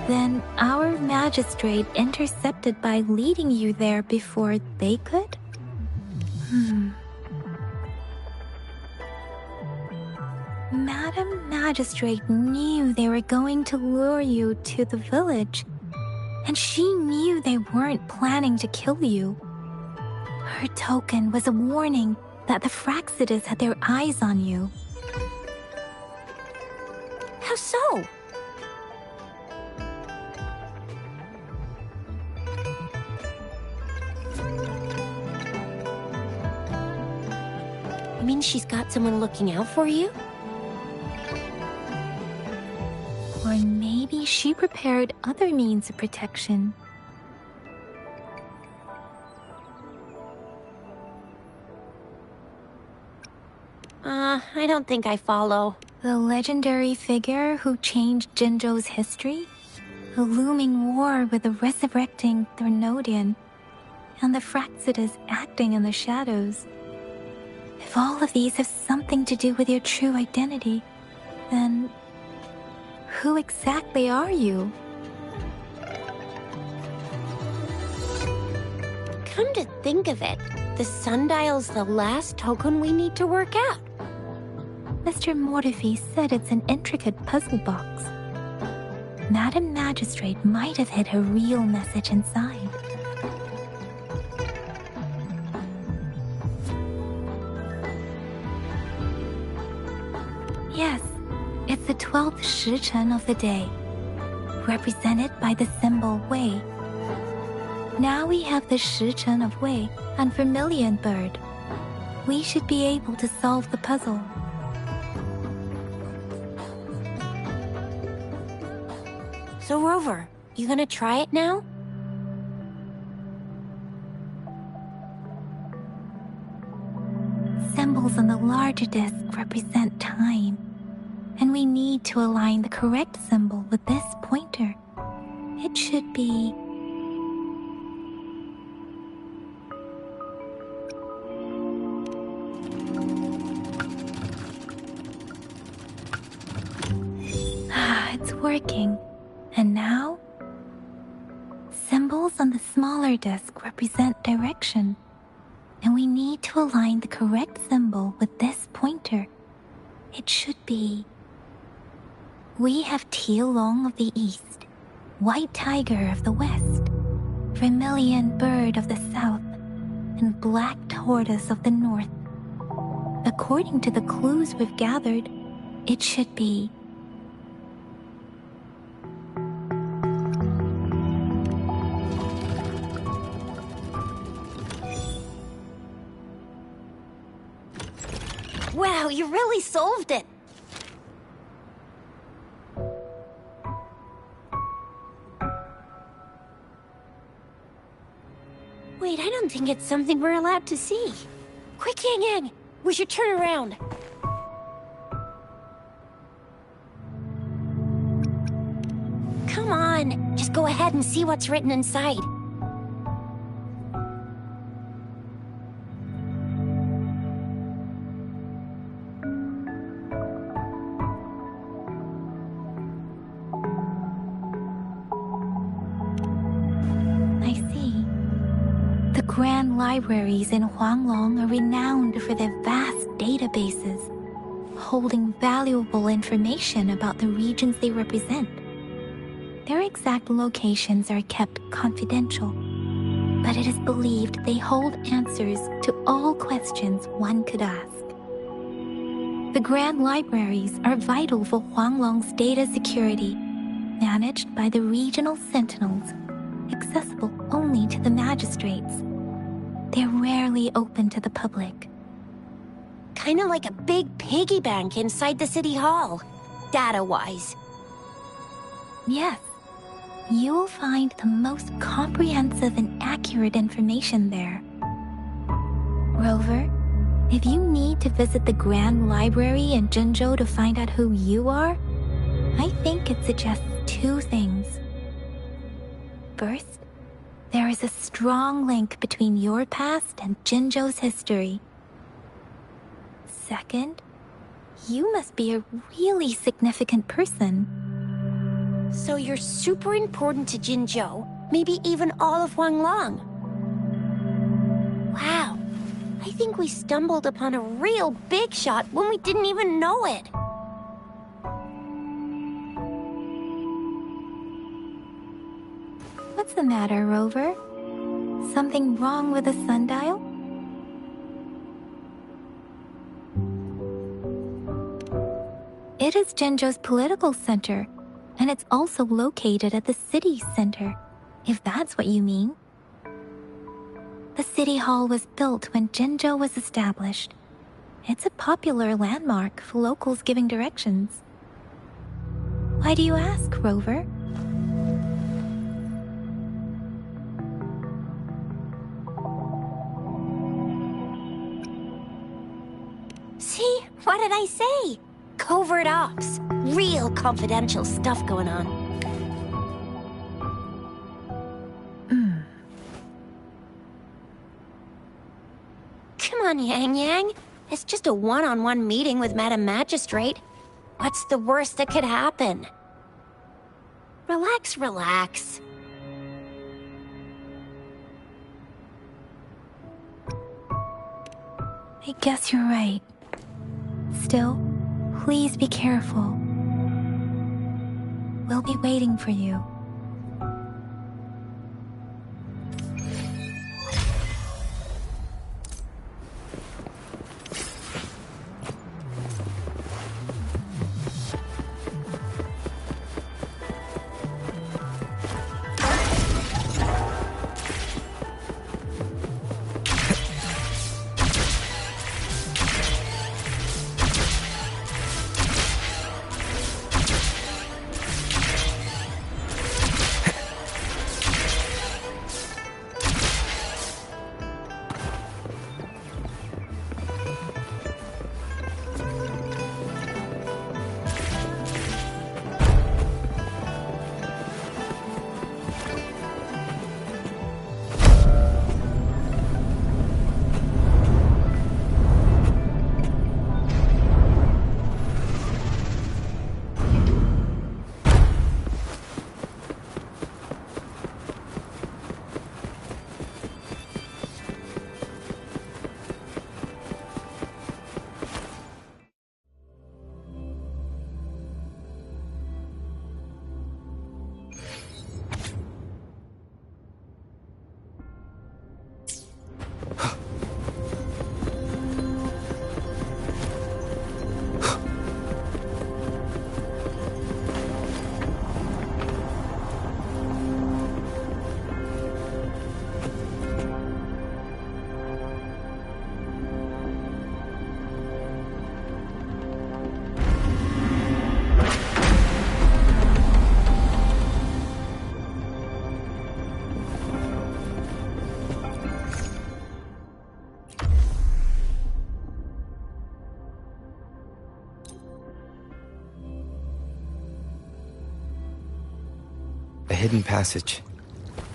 Then our magistrate intercepted by leading you there before they could? Madam Magistrate knew they were going to lure you to the village, and she knew they weren't planning to kill you. Her token was a warning that the Fraxidas had their eyes on you. How so? You mean she's got someone looking out for you? Or maybe she prepared other means of protection. I don't think I follow. The legendary figure who changed Jinzhou's history? The looming war with the resurrecting Threnodian, and the Fraxidas acting in the shadows. If all of these have something to do with your true identity, then who exactly are you? Come to think of it, the sundial's the last token we need to work out. Mr. Mortefi said it's an intricate puzzle box. Madam Magistrate might have hid her real message inside. Yes, it's the 12th Shichen of the day, represented by the symbol Wei. Now we have the Shichen of Wei and Vermilion Bird. We should be able to solve the puzzle. So Rover, you gonna try it now? Symbols on the larger disc represent time, and we need to align the correct symbol with this pointer. It should be... it's working. And now? Symbols on the smaller disc represent direction, and we need to align the correct symbol with this pointer. It should be... We have Tielong of the east, White Tiger of the west, Vermilion Bird of the south, and Black Tortoise of the north. According to the clues we've gathered, it should be... Wow, you really solved it! Wait, I don't think it's something we're allowed to see. Quick, Yang Yang! We should turn around. Come on, just go ahead and see what's written inside. Grand libraries in Huanglong are renowned for their vast databases, holding valuable information about the regions they represent. Their exact locations are kept confidential, but it is believed they hold answers to all questions one could ask. The Grand Libraries are vital for Huanglong's data security, managed by the regional sentinels, accessible only to the magistrates. They're rarely open to the public. Kinda like a big piggy bank inside the city hall, data-wise. Yes. You will find the most comprehensive and accurate information there. Rover, if you need to visit the Grand Library in Jinzhou to find out who you are, I think it suggests two things. First, there is a strong link between your past and Jinzhou's history. Second, you must be a really significant person. So you're super important to Jinzhou, maybe even all of Huanglong. Wow, I think we stumbled upon a real big shot when we didn't even know it. What's the matter, Rover? Something wrong with the sundial? It is Jinzhou's political center, and it's also located at the city center, if that's what you mean. The city hall was built when Jinzhou was established. It's a popular landmark for locals giving directions. Why do you ask, Rover? See? What did I say? Covert ops. Real confidential stuff going on. Come on, Yang Yang. It's just a one-on-one meeting with Madam Magistrate. What's the worst that could happen? Relax, relax. I guess you're right. Still, please be careful. We'll be waiting for you. A hidden passage,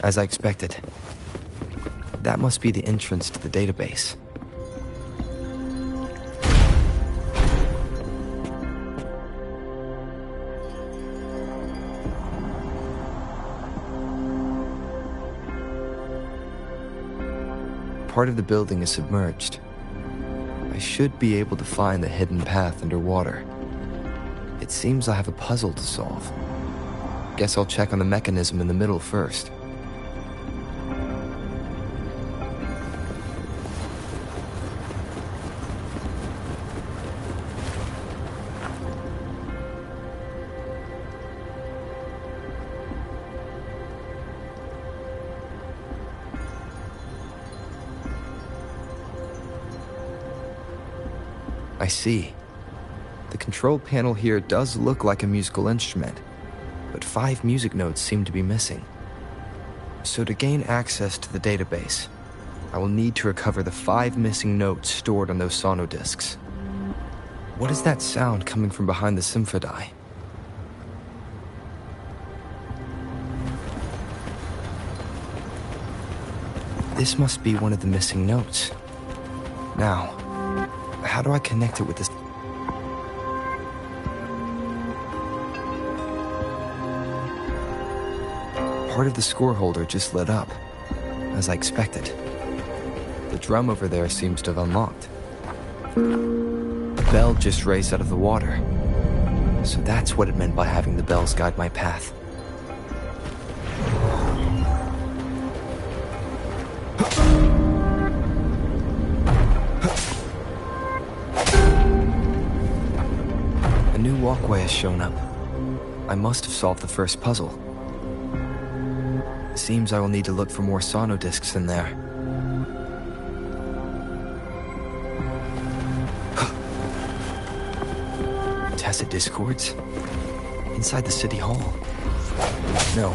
as I expected. That must be the entrance to the database. Part of the building is submerged. I should be able to find the hidden path underwater. It seems I have a puzzle to solve. Guess I'll check on the mechanism in the middle first. I see. The control panel here does look like a musical instrument, but 5 music notes seem to be missing. So to gain access to the database, I will need to recover the 5 missing notes stored on those sonodiscs. What is that sound coming from behind the symphodi? This must be one of the missing notes. Now, how do I connect it with this? Part of the score holder just lit up, as I expected. The drum over there seems to have unlocked. The bell just raised out of the water. So that's what it meant by having the bells guide my path. walkway has shown up. I must have solved the first puzzle. Seems I will need to look for more sono discs in there. Tacit discords? Inside the city hall? No,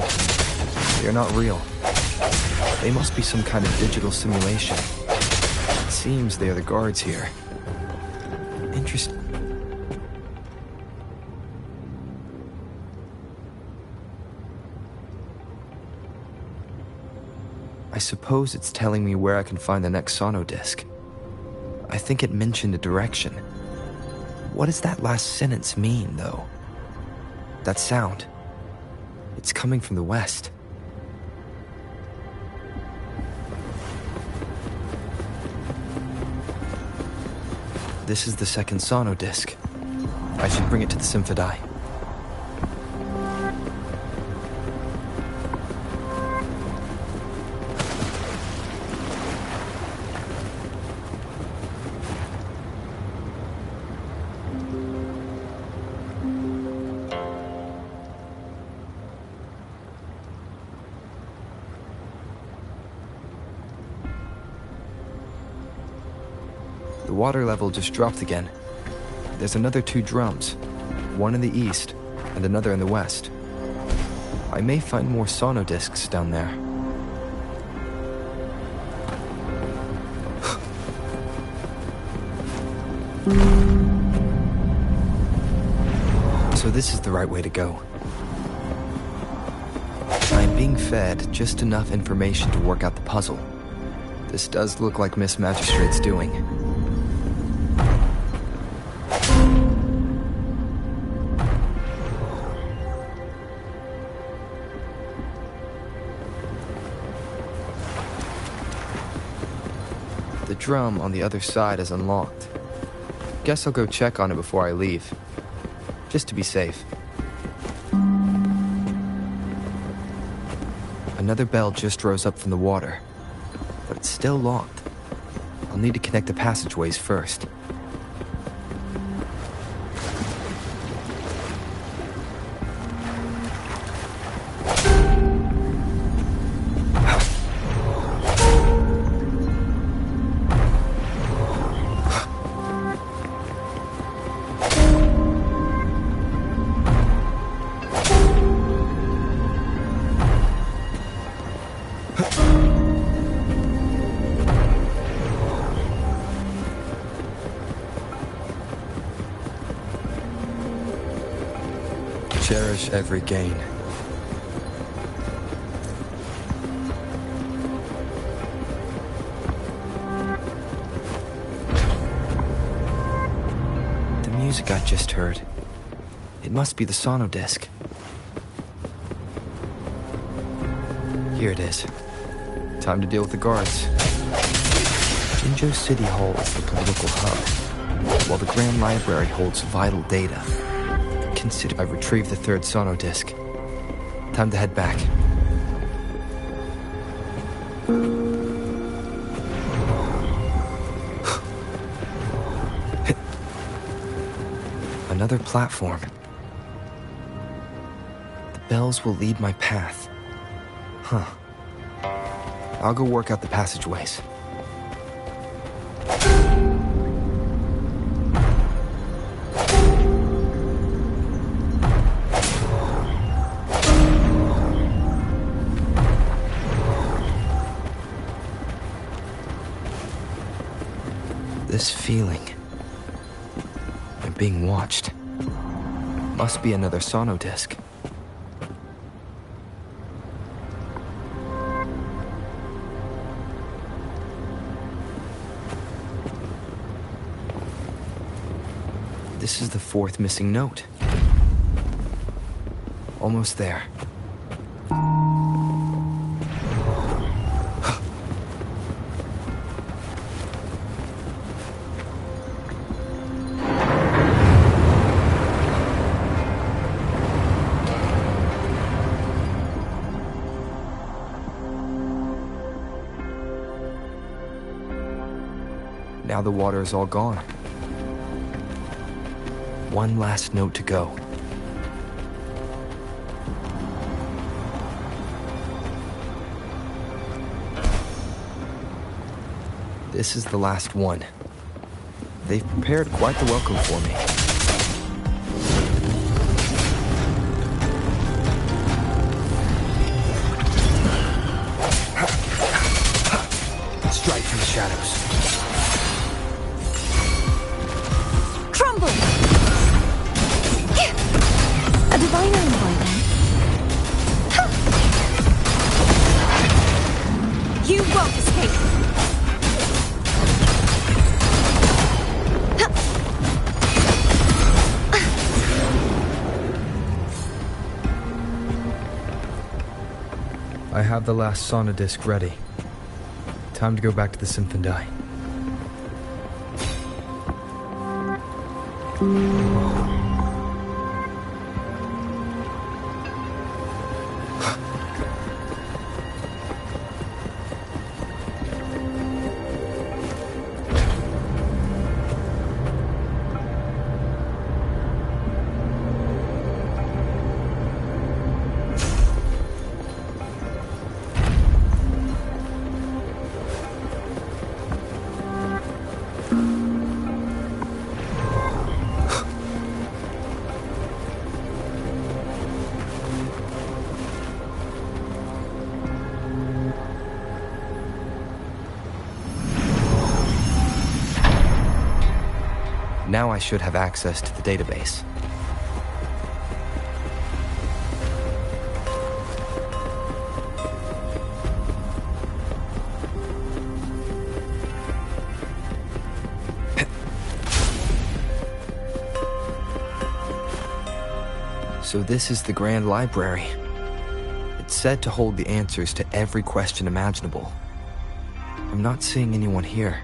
they are not real. They must be some kind of digital simulation. It seems they are the guards here. Interesting. I suppose it's telling me where I can find the next sono disc. I think it mentioned a direction. What does that last sentence mean, though? That sound. It's coming from the west. This is the second sono disc. I should bring it to the Symphodi. The water level just dropped again. There's another 2 drums, one in the east and another in the west. I may find more sono discs down there. So this is the right way to go. I'm being fed just enough information to work out the puzzle. This does look like Miss Magistrate's doing. The drum on the other side is unlocked. Guess I'll go check on it before I leave, just to be safe. Another bell just rose up from the water, but it's still locked. I'll need to connect the passageways first. Cherish every gain. The music I just heard. It must be the sono disc. Here it is. Time to deal with the guards. Jinzhou City Hall is the political hub, while the Grand Library holds vital data. Consider I've retrieved the 3rd sono disc. Time to head back. Another platform. The bells will lead my path. Huh. I'll go work out the passageways. This feeling. I'm being watched. Must be another sono disc. This is the 4th missing note. Almost there. Now the water is all gone. One last note to go. This is the last one. They've prepared quite the welcome for me. Strike from the shadows. Crumble! A divine envoy, then. You won't escape! I have the last sauna disc ready. Time to go back to the Symphondai. Now I should have access to the database. So this is the Grand Library. It's said to hold the answers to every question imaginable. I'm not seeing anyone here.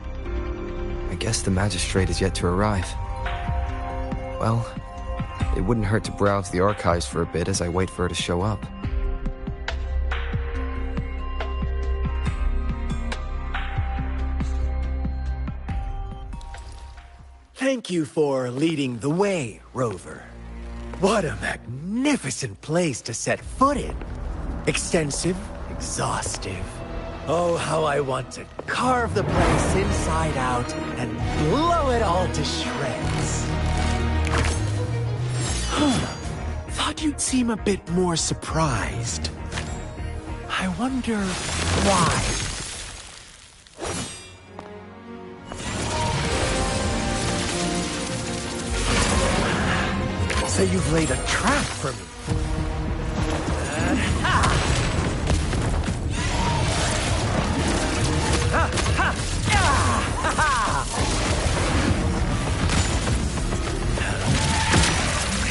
I guess the magistrate is yet to arrive. Well, it wouldn't hurt to browse the archives for a bit as I wait for her to show up. Thank you for leading the way, Rover. What a magnificent place to set foot in. Extensive, exhaustive. Oh, how I want to carve the place inside out and blow it all to shreds. Thought you'd seem a bit more surprised. I wonder why. So you've laid a trap for me.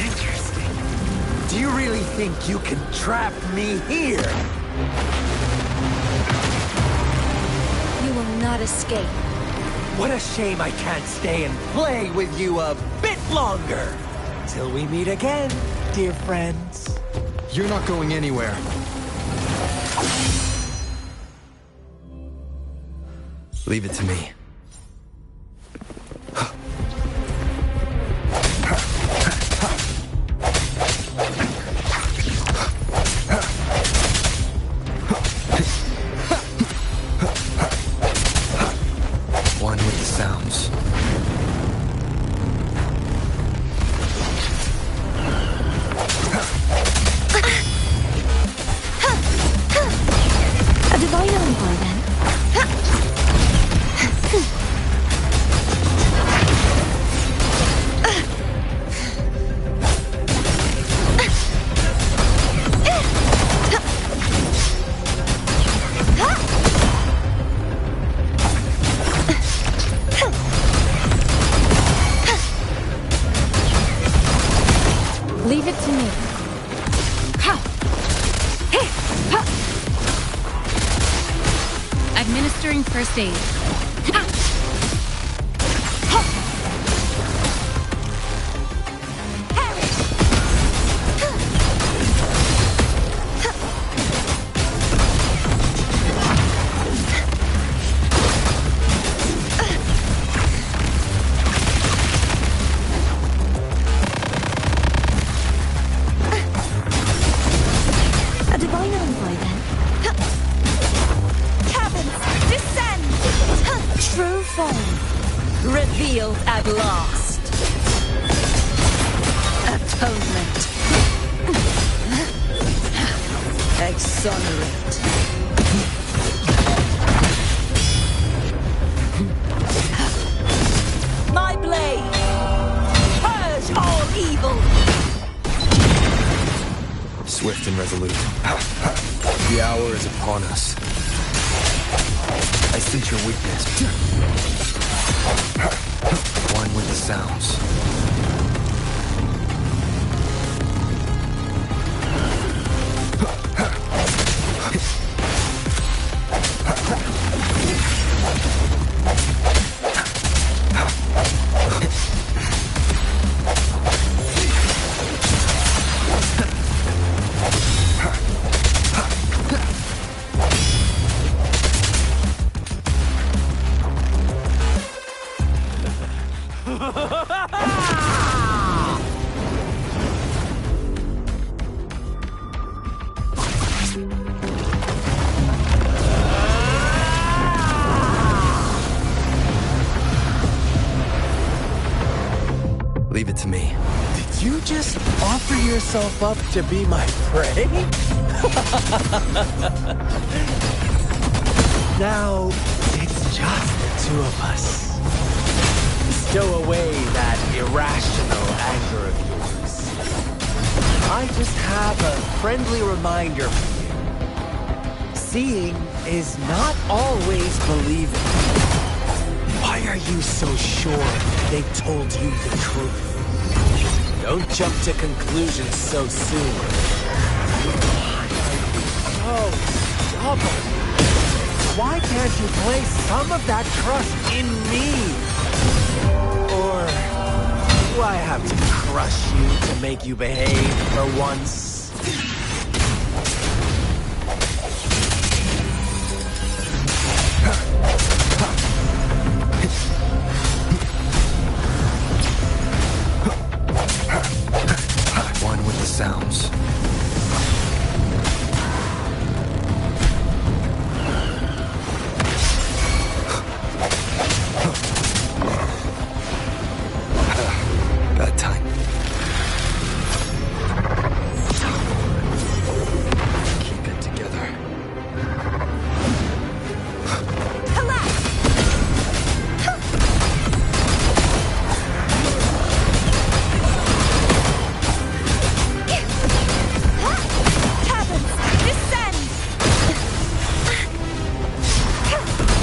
Interesting. Do you really think you can trap me here? You will not escape. What a shame I can't stay and play with you a bit longer. Till we meet again, dear friends. You're not going anywhere. Leave it to me. One with the sounds. A divine envoy, then. Leave it to me. Administering first aid. form, revealed at last. Atonement. Exonerate. My blade! Purge all evil! Swift and resolute. The hour is upon us. I sense your weakness. One with the sounds. Leave it to me. Did you just offer yourself up to be my prey? Now, it's just the two of us. Stow away that irrational anger of yours. I just have a friendly reminder for you. Seeing is not always believing. Why are you so sure they told you the truth? Don't jump to conclusions so soon. Why are you so stubborn? Why can't you place some of that trust in me? Or do I have to crush you to make you behave for once? One with the sounds. Bad time. Keep it together.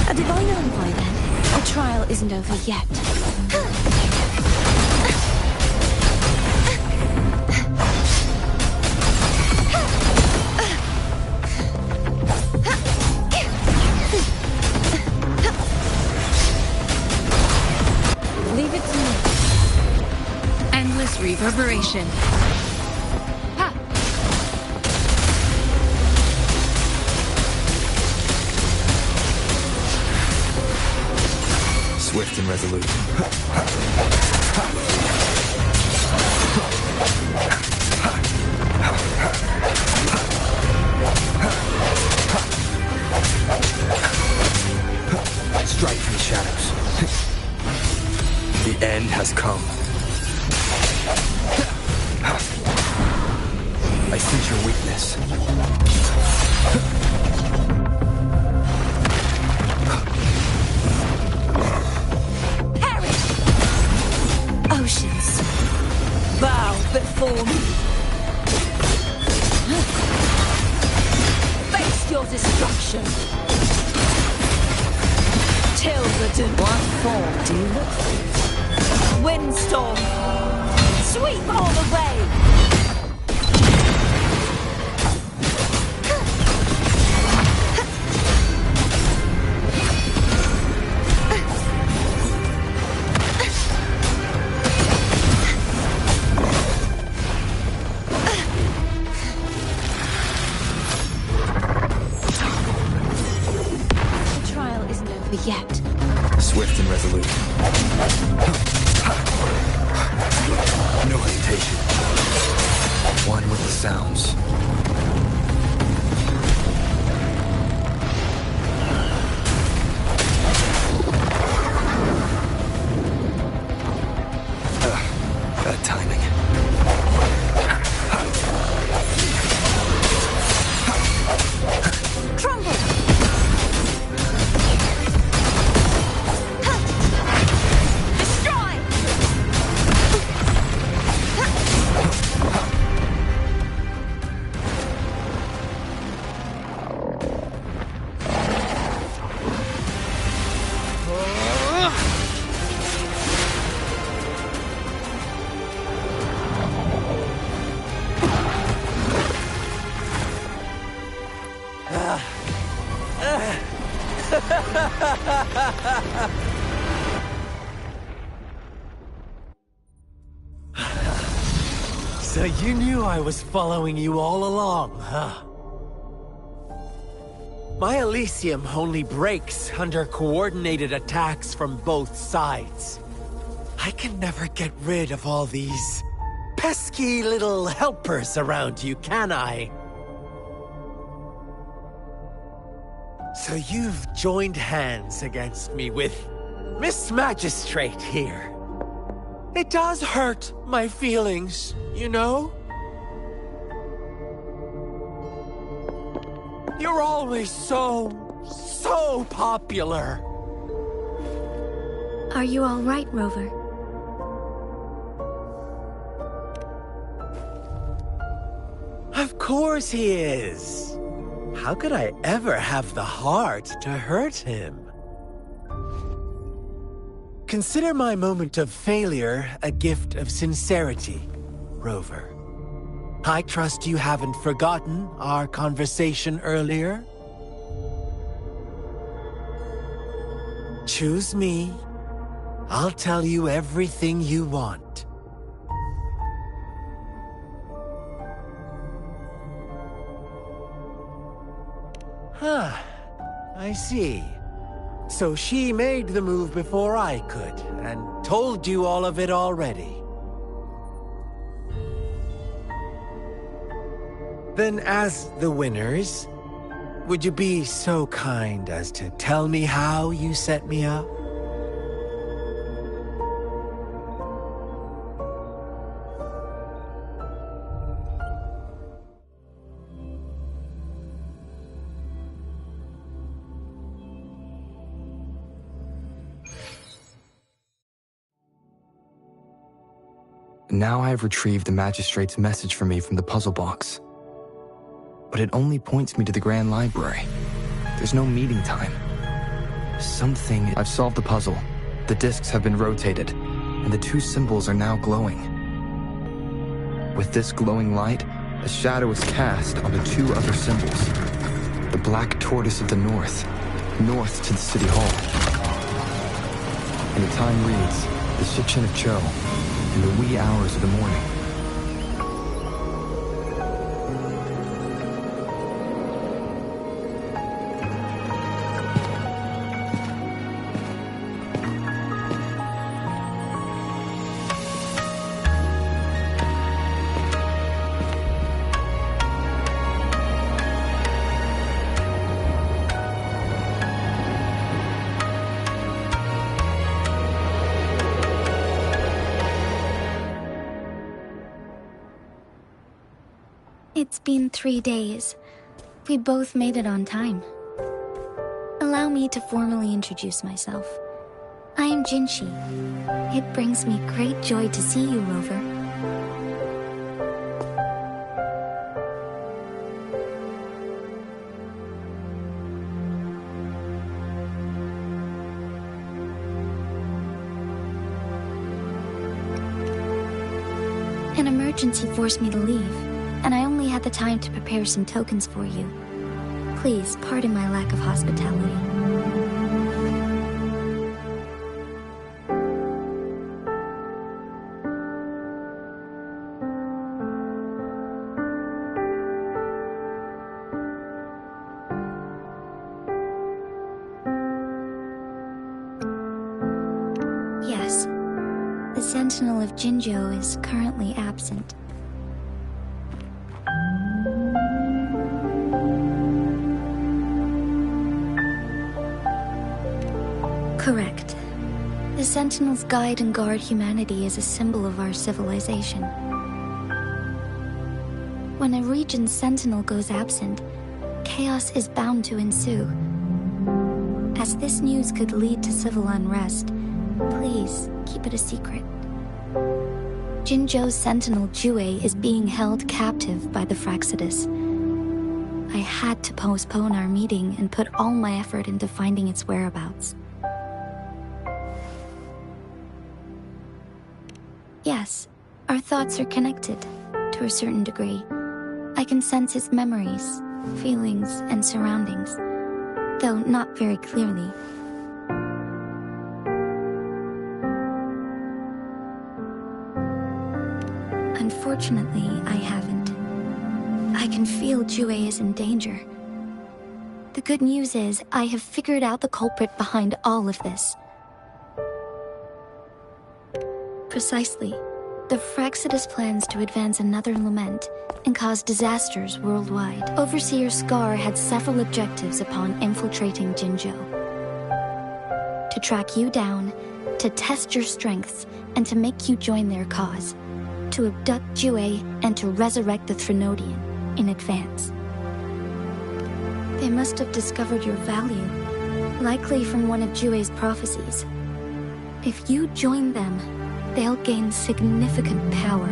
A divine envoy, then. The trial isn't over yet. Leave it to me. Endless reverberation. Ha! Swift and resolute. Strike from the shadows. The end has come. I sense your weakness. Oceans, bow before me. Face your destruction. Till the doom. What form do you look for? Windstorm, sweep all away. Yet. Swift and resolute. No hesitation. One with the sounds. So you knew I was following you all along, huh? My Elysium only breaks under coordinated attacks from both sides. I can never get rid of all these pesky little helpers around you, can I? So you've joined hands against me with Miss Magistrate here. It does hurt my feelings, you know? You're always so popular. Are you all right, Rover? Of course he is. How could I ever have the heart to hurt him? Consider my moment of failure a gift of sincerity, Rover. I trust you haven't forgotten our conversation earlier. Choose me. I'll tell you everything you want. Huh. I see. So she made the move before I could, and told you all of it already. Then as the winners, would you be so kind as to tell me how you set me up? Now I have retrieved the Magistrate's message for me from the puzzle box. But it only points me to the Grand Library. There's no meeting time. I've solved the puzzle. The discs have been rotated, and the two symbols are now glowing. With this glowing light, a shadow is cast onto two other symbols. The black tortoise of the north to the city hall. And the time reads, the Shikshin of Cho, in the wee hours of the morning. It's been 3 days. We both made it on time. Allow me to formally introduce myself. I am Jinshi. It brings me great joy to see you, Rover. An emergency forced me to leave, and I only had the time to prepare some tokens for you. Please pardon my lack of hospitality. Yes, the Sentinel of Jinzhou is currently absent. Correct. The Sentinels guide and guard humanity as a symbol of our civilization. When a region's Sentinel goes absent, chaos is bound to ensue. As this news could lead to civil unrest, please keep it a secret. Jinzhou's Sentinel Jue is being held captive by the Fraxidus. I had to postpone our meeting and put all my effort into finding its whereabouts. Yes, our thoughts are connected, to a certain degree. I can sense his memories, feelings, and surroundings. though not very clearly. Unfortunately, I haven't. I can feel Jue is in danger. The good news is, I have figured out the culprit behind all of this. Precisely. The Fraxidus plans to advance another lament and cause disasters worldwide. Overseer Scar had several objectives upon infiltrating Jinzhou. To track you down, to test your strengths, and to make you join their cause. To abduct Jue and to resurrect the Threnodian in advance. They must have discovered your value, likely from one of Jue's prophecies. If you join them, they'll gain significant power.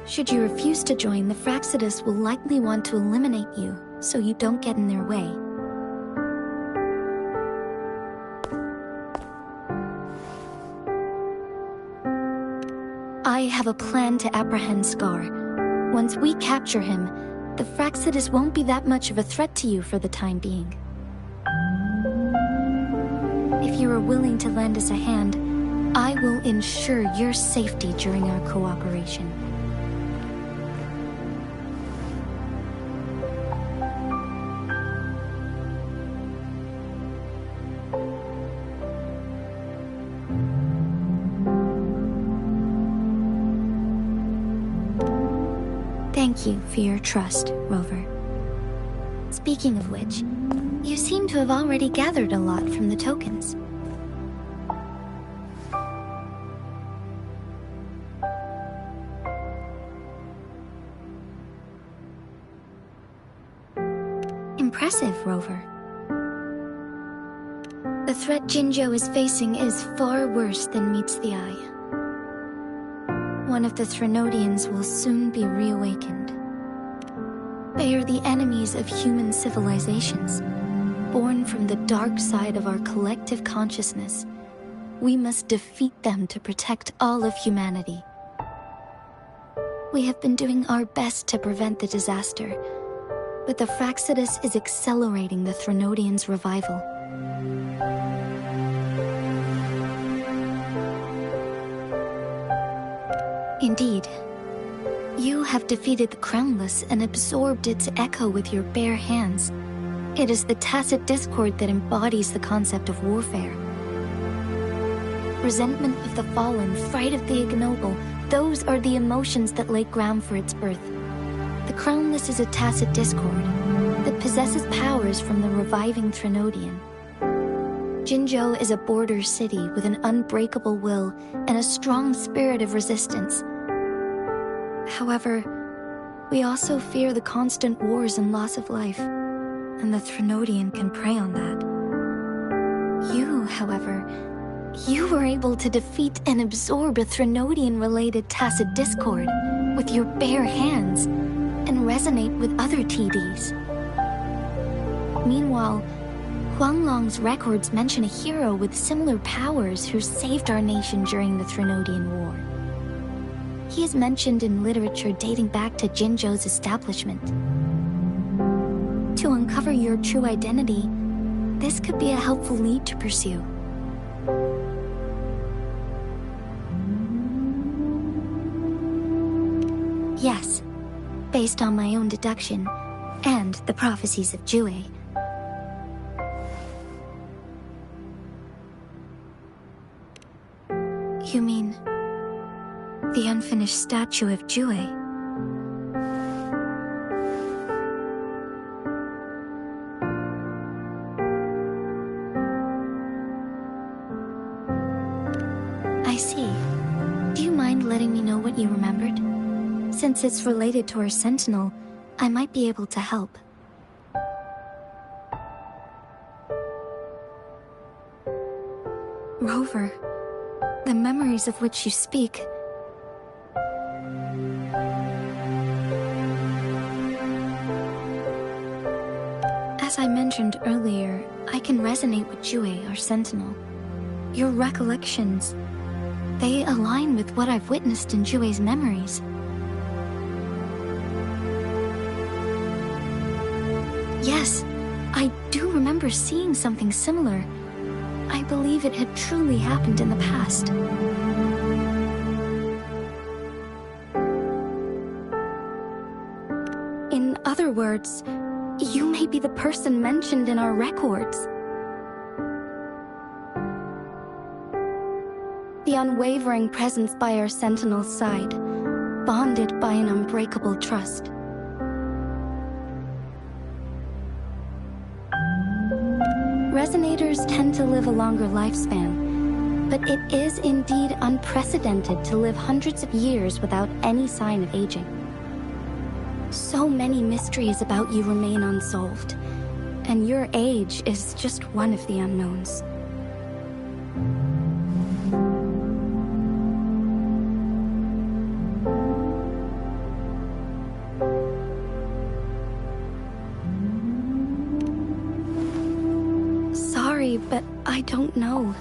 Should you refuse to join, the Fraxidus will likely want to eliminate you, so you don't get in their way. I have a plan to apprehend Scar. Once we capture him, the Fraxidus won't be that much of a threat to you for the time being. If you are willing to lend us a hand, I will ensure your safety during our cooperation. Thank you for your trust, Rover. Speaking of which, you seem to have already gathered a lot from the tokens. Impressive, Rover. The threat Jinzhou is facing is far worse than meets the eye. One of the Threnodians will soon be reawakened. They are the enemies of human civilizations, born from the dark side of our collective consciousness. We must defeat them to protect all of humanity. We have been doing our best to prevent the disaster, but the Fraxidus is accelerating the Threnodians' revival. Indeed. You have defeated the Crownless and absorbed its echo with your bare hands. It is the tacit discord that embodies the concept of warfare. Resentment of the fallen, fright of the ignoble, those are the emotions that lay ground for its birth. The Crownless is a tacit discord that possesses powers from the reviving Threnodian. Jinzhou is a border city with an unbreakable will and a strong spirit of resistance. However, we also fear the constant wars and loss of life, and the Threnodian can prey on that. You, however, you were able to defeat and absorb a Threnodian-related tacit discord with your bare hands and resonate with other TDs. Meanwhile, Huanglong's records mention a hero with similar powers who saved our nation during the Threnodian War. He is mentioned in literature dating back to Jinzhou's establishment. To uncover your true identity, this could be a helpful lead to pursue. Yes, based on my own deduction, and the prophecies of Jue. You mean the unfinished statue of Jue? I see. Do you mind letting me know what you remembered? Since it's related to our Sentinel, I might be able to help. Rover, the memories of which you speak... As I mentioned earlier, I can resonate with Jue, our Sentinel. Your recollections, they align with what I've witnessed in Jue's memories. Yes, I do remember seeing something similar. I believe it had truly happened in the past. In other words, you may be the person mentioned in our records. The unwavering presence by our sentinel's side, bonded by an unbreakable trust. Resonators tend to live a longer lifespan, but it is indeed unprecedented to live hundreds of years without any sign of aging. So many mysteries about you remain unsolved, and your age is just one of the unknowns. Sorry, but I don't know.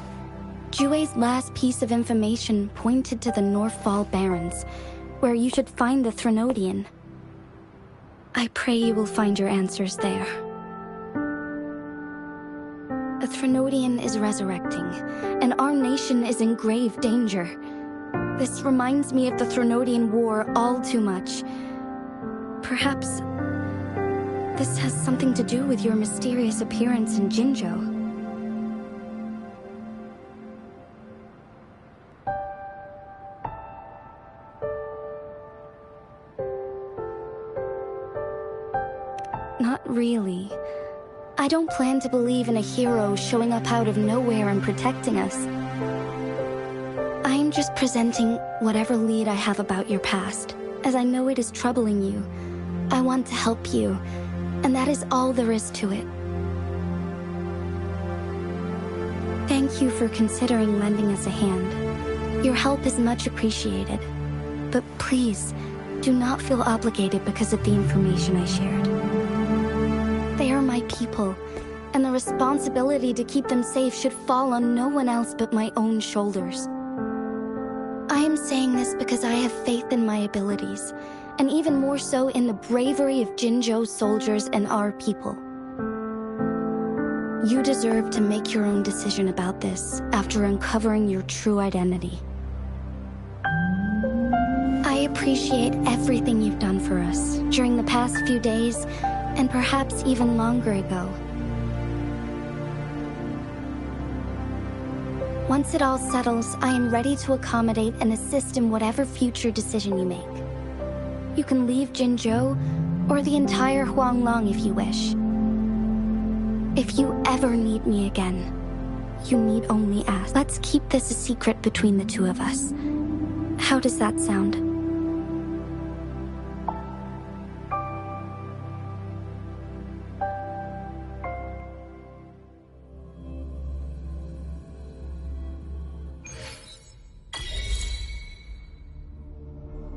Jue's last piece of information pointed to the Northfall Barrens, where you should find the Threnodian. I pray you will find your answers there. A Threnodian is resurrecting, and our nation is in grave danger. This reminds me of the Threnodian War all too much. Perhaps this has something to do with your mysterious appearance in Jinzhou. Not really. I don't plan to believe in a hero showing up out of nowhere and protecting us. I'm just presenting whatever lead I have about your past, as I know it is troubling you. I want to help you, and that is all there is to it. Thank you for considering lending us a hand. Your help is much appreciated. But please, do not feel obligated because of the information I shared. They are my people, and the responsibility to keep them safe should fall on no one else but my own shoulders. I am saying this because I have faith in my abilities, and even more so in the bravery of Jinzhou's soldiers and our people. You deserve to make your own decision about this after uncovering your true identity. I appreciate everything you've done for us during the past few days, and perhaps even longer ago. Once it all settles, I am ready to accommodate and assist in whatever future decision you make. You can leave Jinzhou, or the entire Huanglong if you wish. If you ever need me again, you need only ask. Let's keep this a secret between the two of us. How does that sound?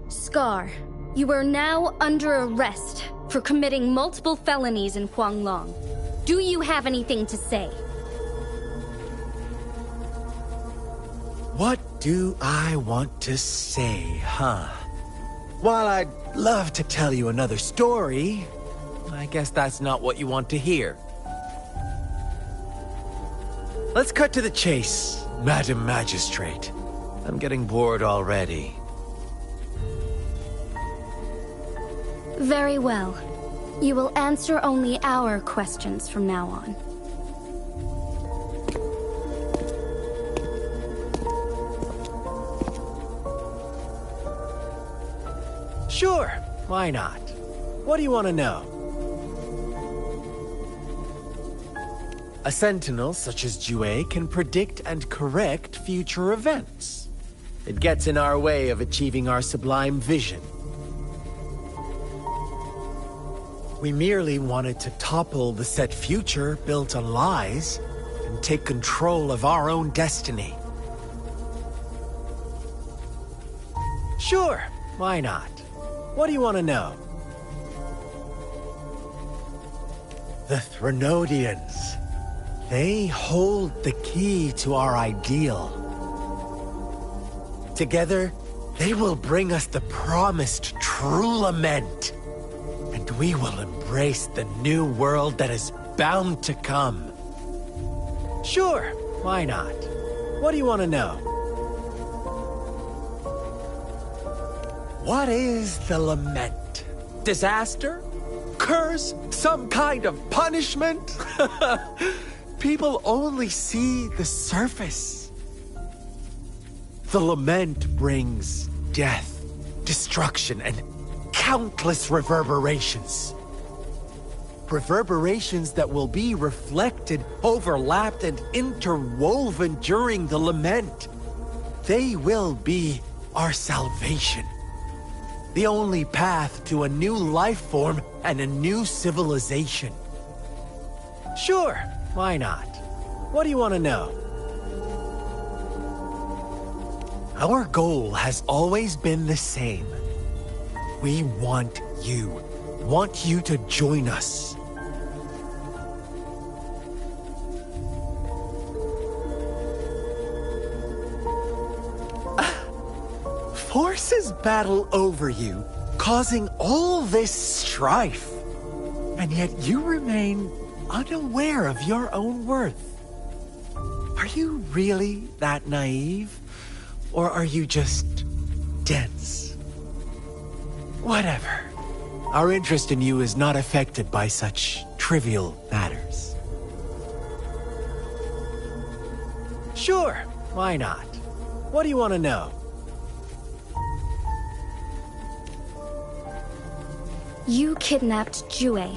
Scar, you are now under arrest for committing multiple felonies in Huanglong. Do you have anything to say? What do I want to say, huh? While I'd love to tell you another story, I guess that's not what you want to hear. Let's cut to the chase, Madam Magistrate. I'm getting bored already. Very well. You will answer only our questions from now on. Sure, why not? What do you want to know? A sentinel such as Jue can predict and correct future events. It gets in our way of achieving our sublime vision. We merely wanted to topple the set future built on lies and take control of our own destiny. Sure, why not? What do you want to know? The Threnodians. They hold the key to our ideal. Together, they will bring us the promised true lament. And we will embrace embrace the new world that is bound to come? Sure, why not? What do you want to know? What is the lament? Disaster? Curse? Some kind of punishment? People only see the surface. The lament brings death, destruction, and countless reverberations. Reverberations that will be reflected, overlapped, and interwoven during the lament. They will be our salvation. The only path to a new life form and a new civilization. Sure, why not? What do you want to know? Our goal has always been the same. We want you to join us. Forces battle over you, causing all this strife. And yet you remain unaware of your own worth. Are you really that naive? Or are you just dense? Whatever. Our interest in you is not affected by such trivial matters. Sure, why not? What do you want to know? You kidnapped Jue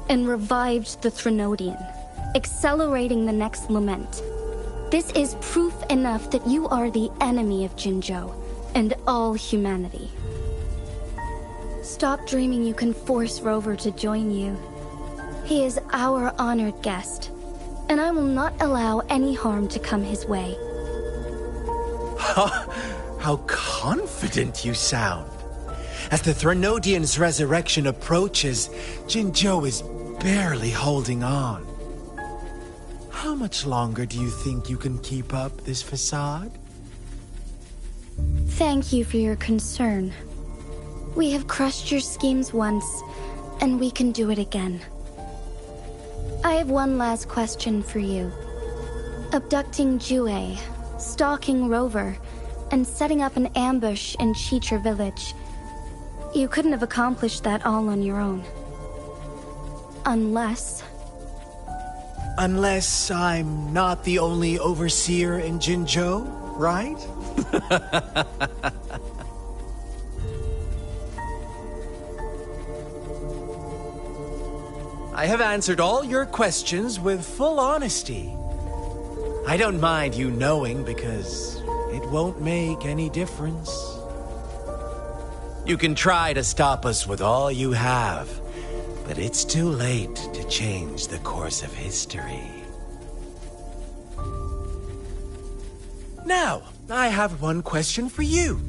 and revived the Threnodian, accelerating the next lament. This is proof enough that you are the enemy of Jinzhou and all humanity. Stop dreaming you can force Rover to join you. He is our honored guest, and I will not allow any harm to come his way. How confident you sound. As the Threnodian's resurrection approaches, Jinzhou is barely holding on. How much longer do you think you can keep up this facade? Thank you for your concern. We have crushed your schemes once, and we can do it again. I have one last question for you. Abducting Jue, stalking Rover, and setting up an ambush in Chitra village. You couldn't have accomplished that all on your own. Unless I'm not the only overseer in Jinzhou, right? I have answered all your questions with full honesty. I don't mind you knowing because it won't make any difference. You can try to stop us with all you have, but it's too late to change the course of history. Now, I have one question for you.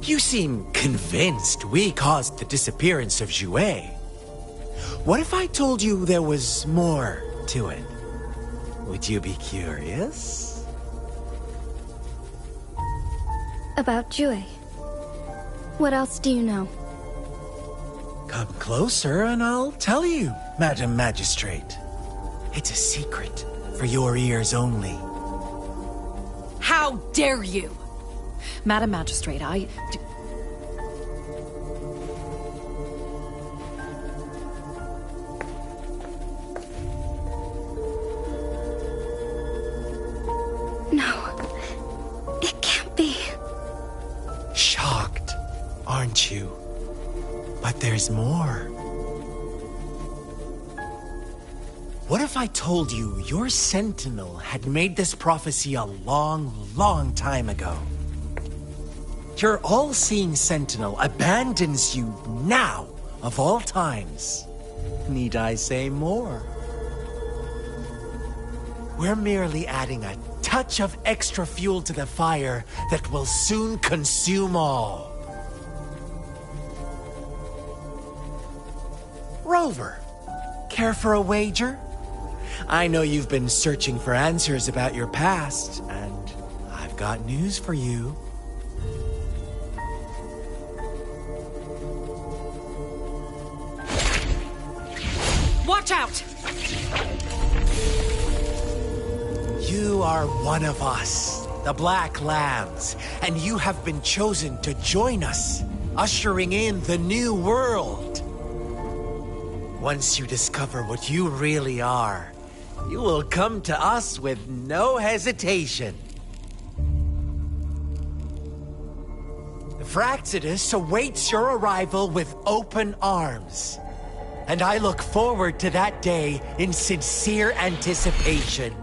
You seem convinced we caused the disappearance of Jue. What if I told you there was more to it? Would you be curious? about Jue. What else do you know? Come closer and I'll tell you, Madam Magistrate. It's a secret for your ears only. How dare you! Madam Magistrate, No. It can't be. Shocked, aren't you? But there's more. What if I told you your sentinel had made this prophecy a long, long time ago? Your all-seeing sentinel abandons you now, of all times. Need I say more? We're merely adding a touch of extra fuel to the fire that will soon consume all. Rover, care for a wager? I know you've been searching for answers about your past, and I've got news for you. Watch out! You are one of us, the Black Lambs, and you have been chosen to join us, ushering in the new world. Once you discover what you really are, you will come to us with no hesitation. Fraxidus awaits your arrival with open arms. And I look forward to that day in sincere anticipation.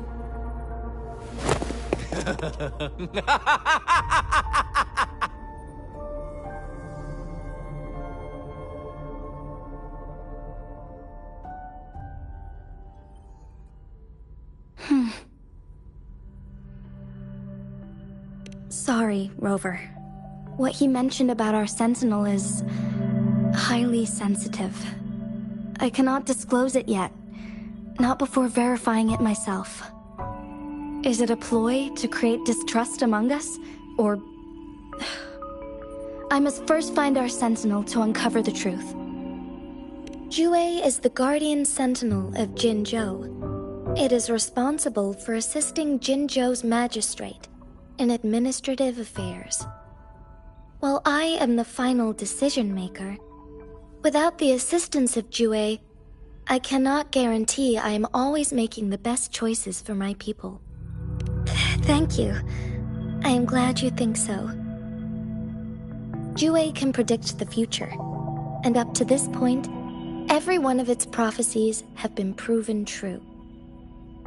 Sorry, Rover. What he mentioned about our Sentinel is highly sensitive. I cannot disclose it yet, not before verifying it myself. Is it a ploy to create distrust among us, or... I must first find our Sentinel to uncover the truth. Jue is the Guardian Sentinel of Jinzhou. It is responsible for assisting Jinzhou's magistrate in administrative affairs. While I am the final decision-maker, without the assistance of Jue, I cannot guarantee I am always making the best choices for my people. Thank you. I am glad you think so. Jue can predict the future, and up to this point, every one of its prophecies have been proven true.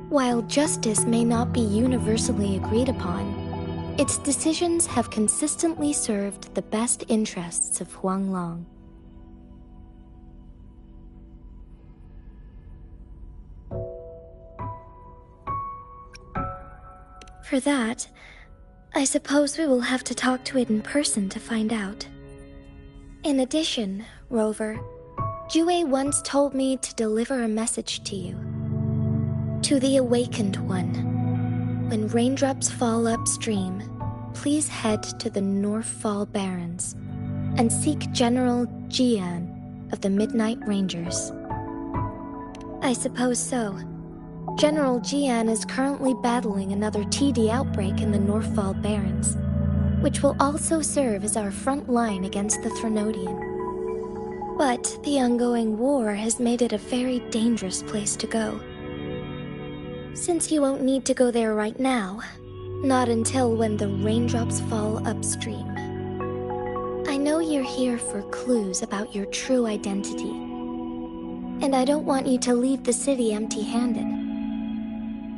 While justice may not be universally agreed upon, its decisions have consistently served the best interests of Huanglong. For that, I suppose we will have to talk to it in person to find out. In addition, Rover, Jue once told me to deliver a message to you. To the Awakened One. When raindrops fall upstream, please head to the Northfall Barrens and seek General Jian of the Midnight Rangers. I suppose so. General Jian is currently battling another TD outbreak in the Northfall Barrens, which will also serve as our front line against the Threnodian. But the ongoing war has made it a very dangerous place to go. Since you won't need to go there right now, not until when the raindrops fall upstream. I know you're here for clues about your true identity, and I don't want you to leave the city empty-handed.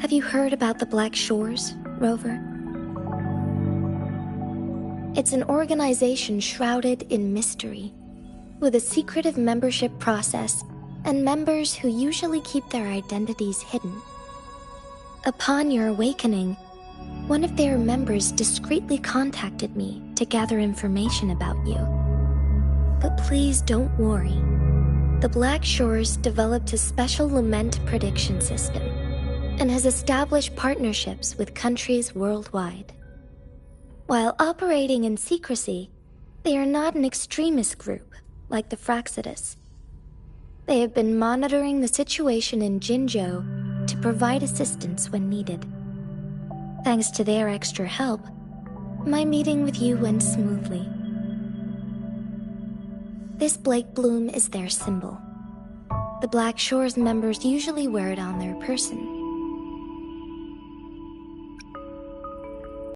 Have you heard about the Black Shores, Rover? It's an organization shrouded in mystery, with a secretive membership process and members who usually keep their identities hidden. Upon your awakening, one of their members discreetly contacted me to gather information about you. But please don't worry. The Black Shores developed a special lament prediction system and has established partnerships with countries worldwide. While operating in secrecy, they are not an extremist group like the Fraxidus. They have been monitoring the situation in Jinzhou to provide assistance when needed. Thanks to their extra help, my meeting with you went smoothly. This Blake Bloom is their symbol. The Black Shores members usually wear it on their person.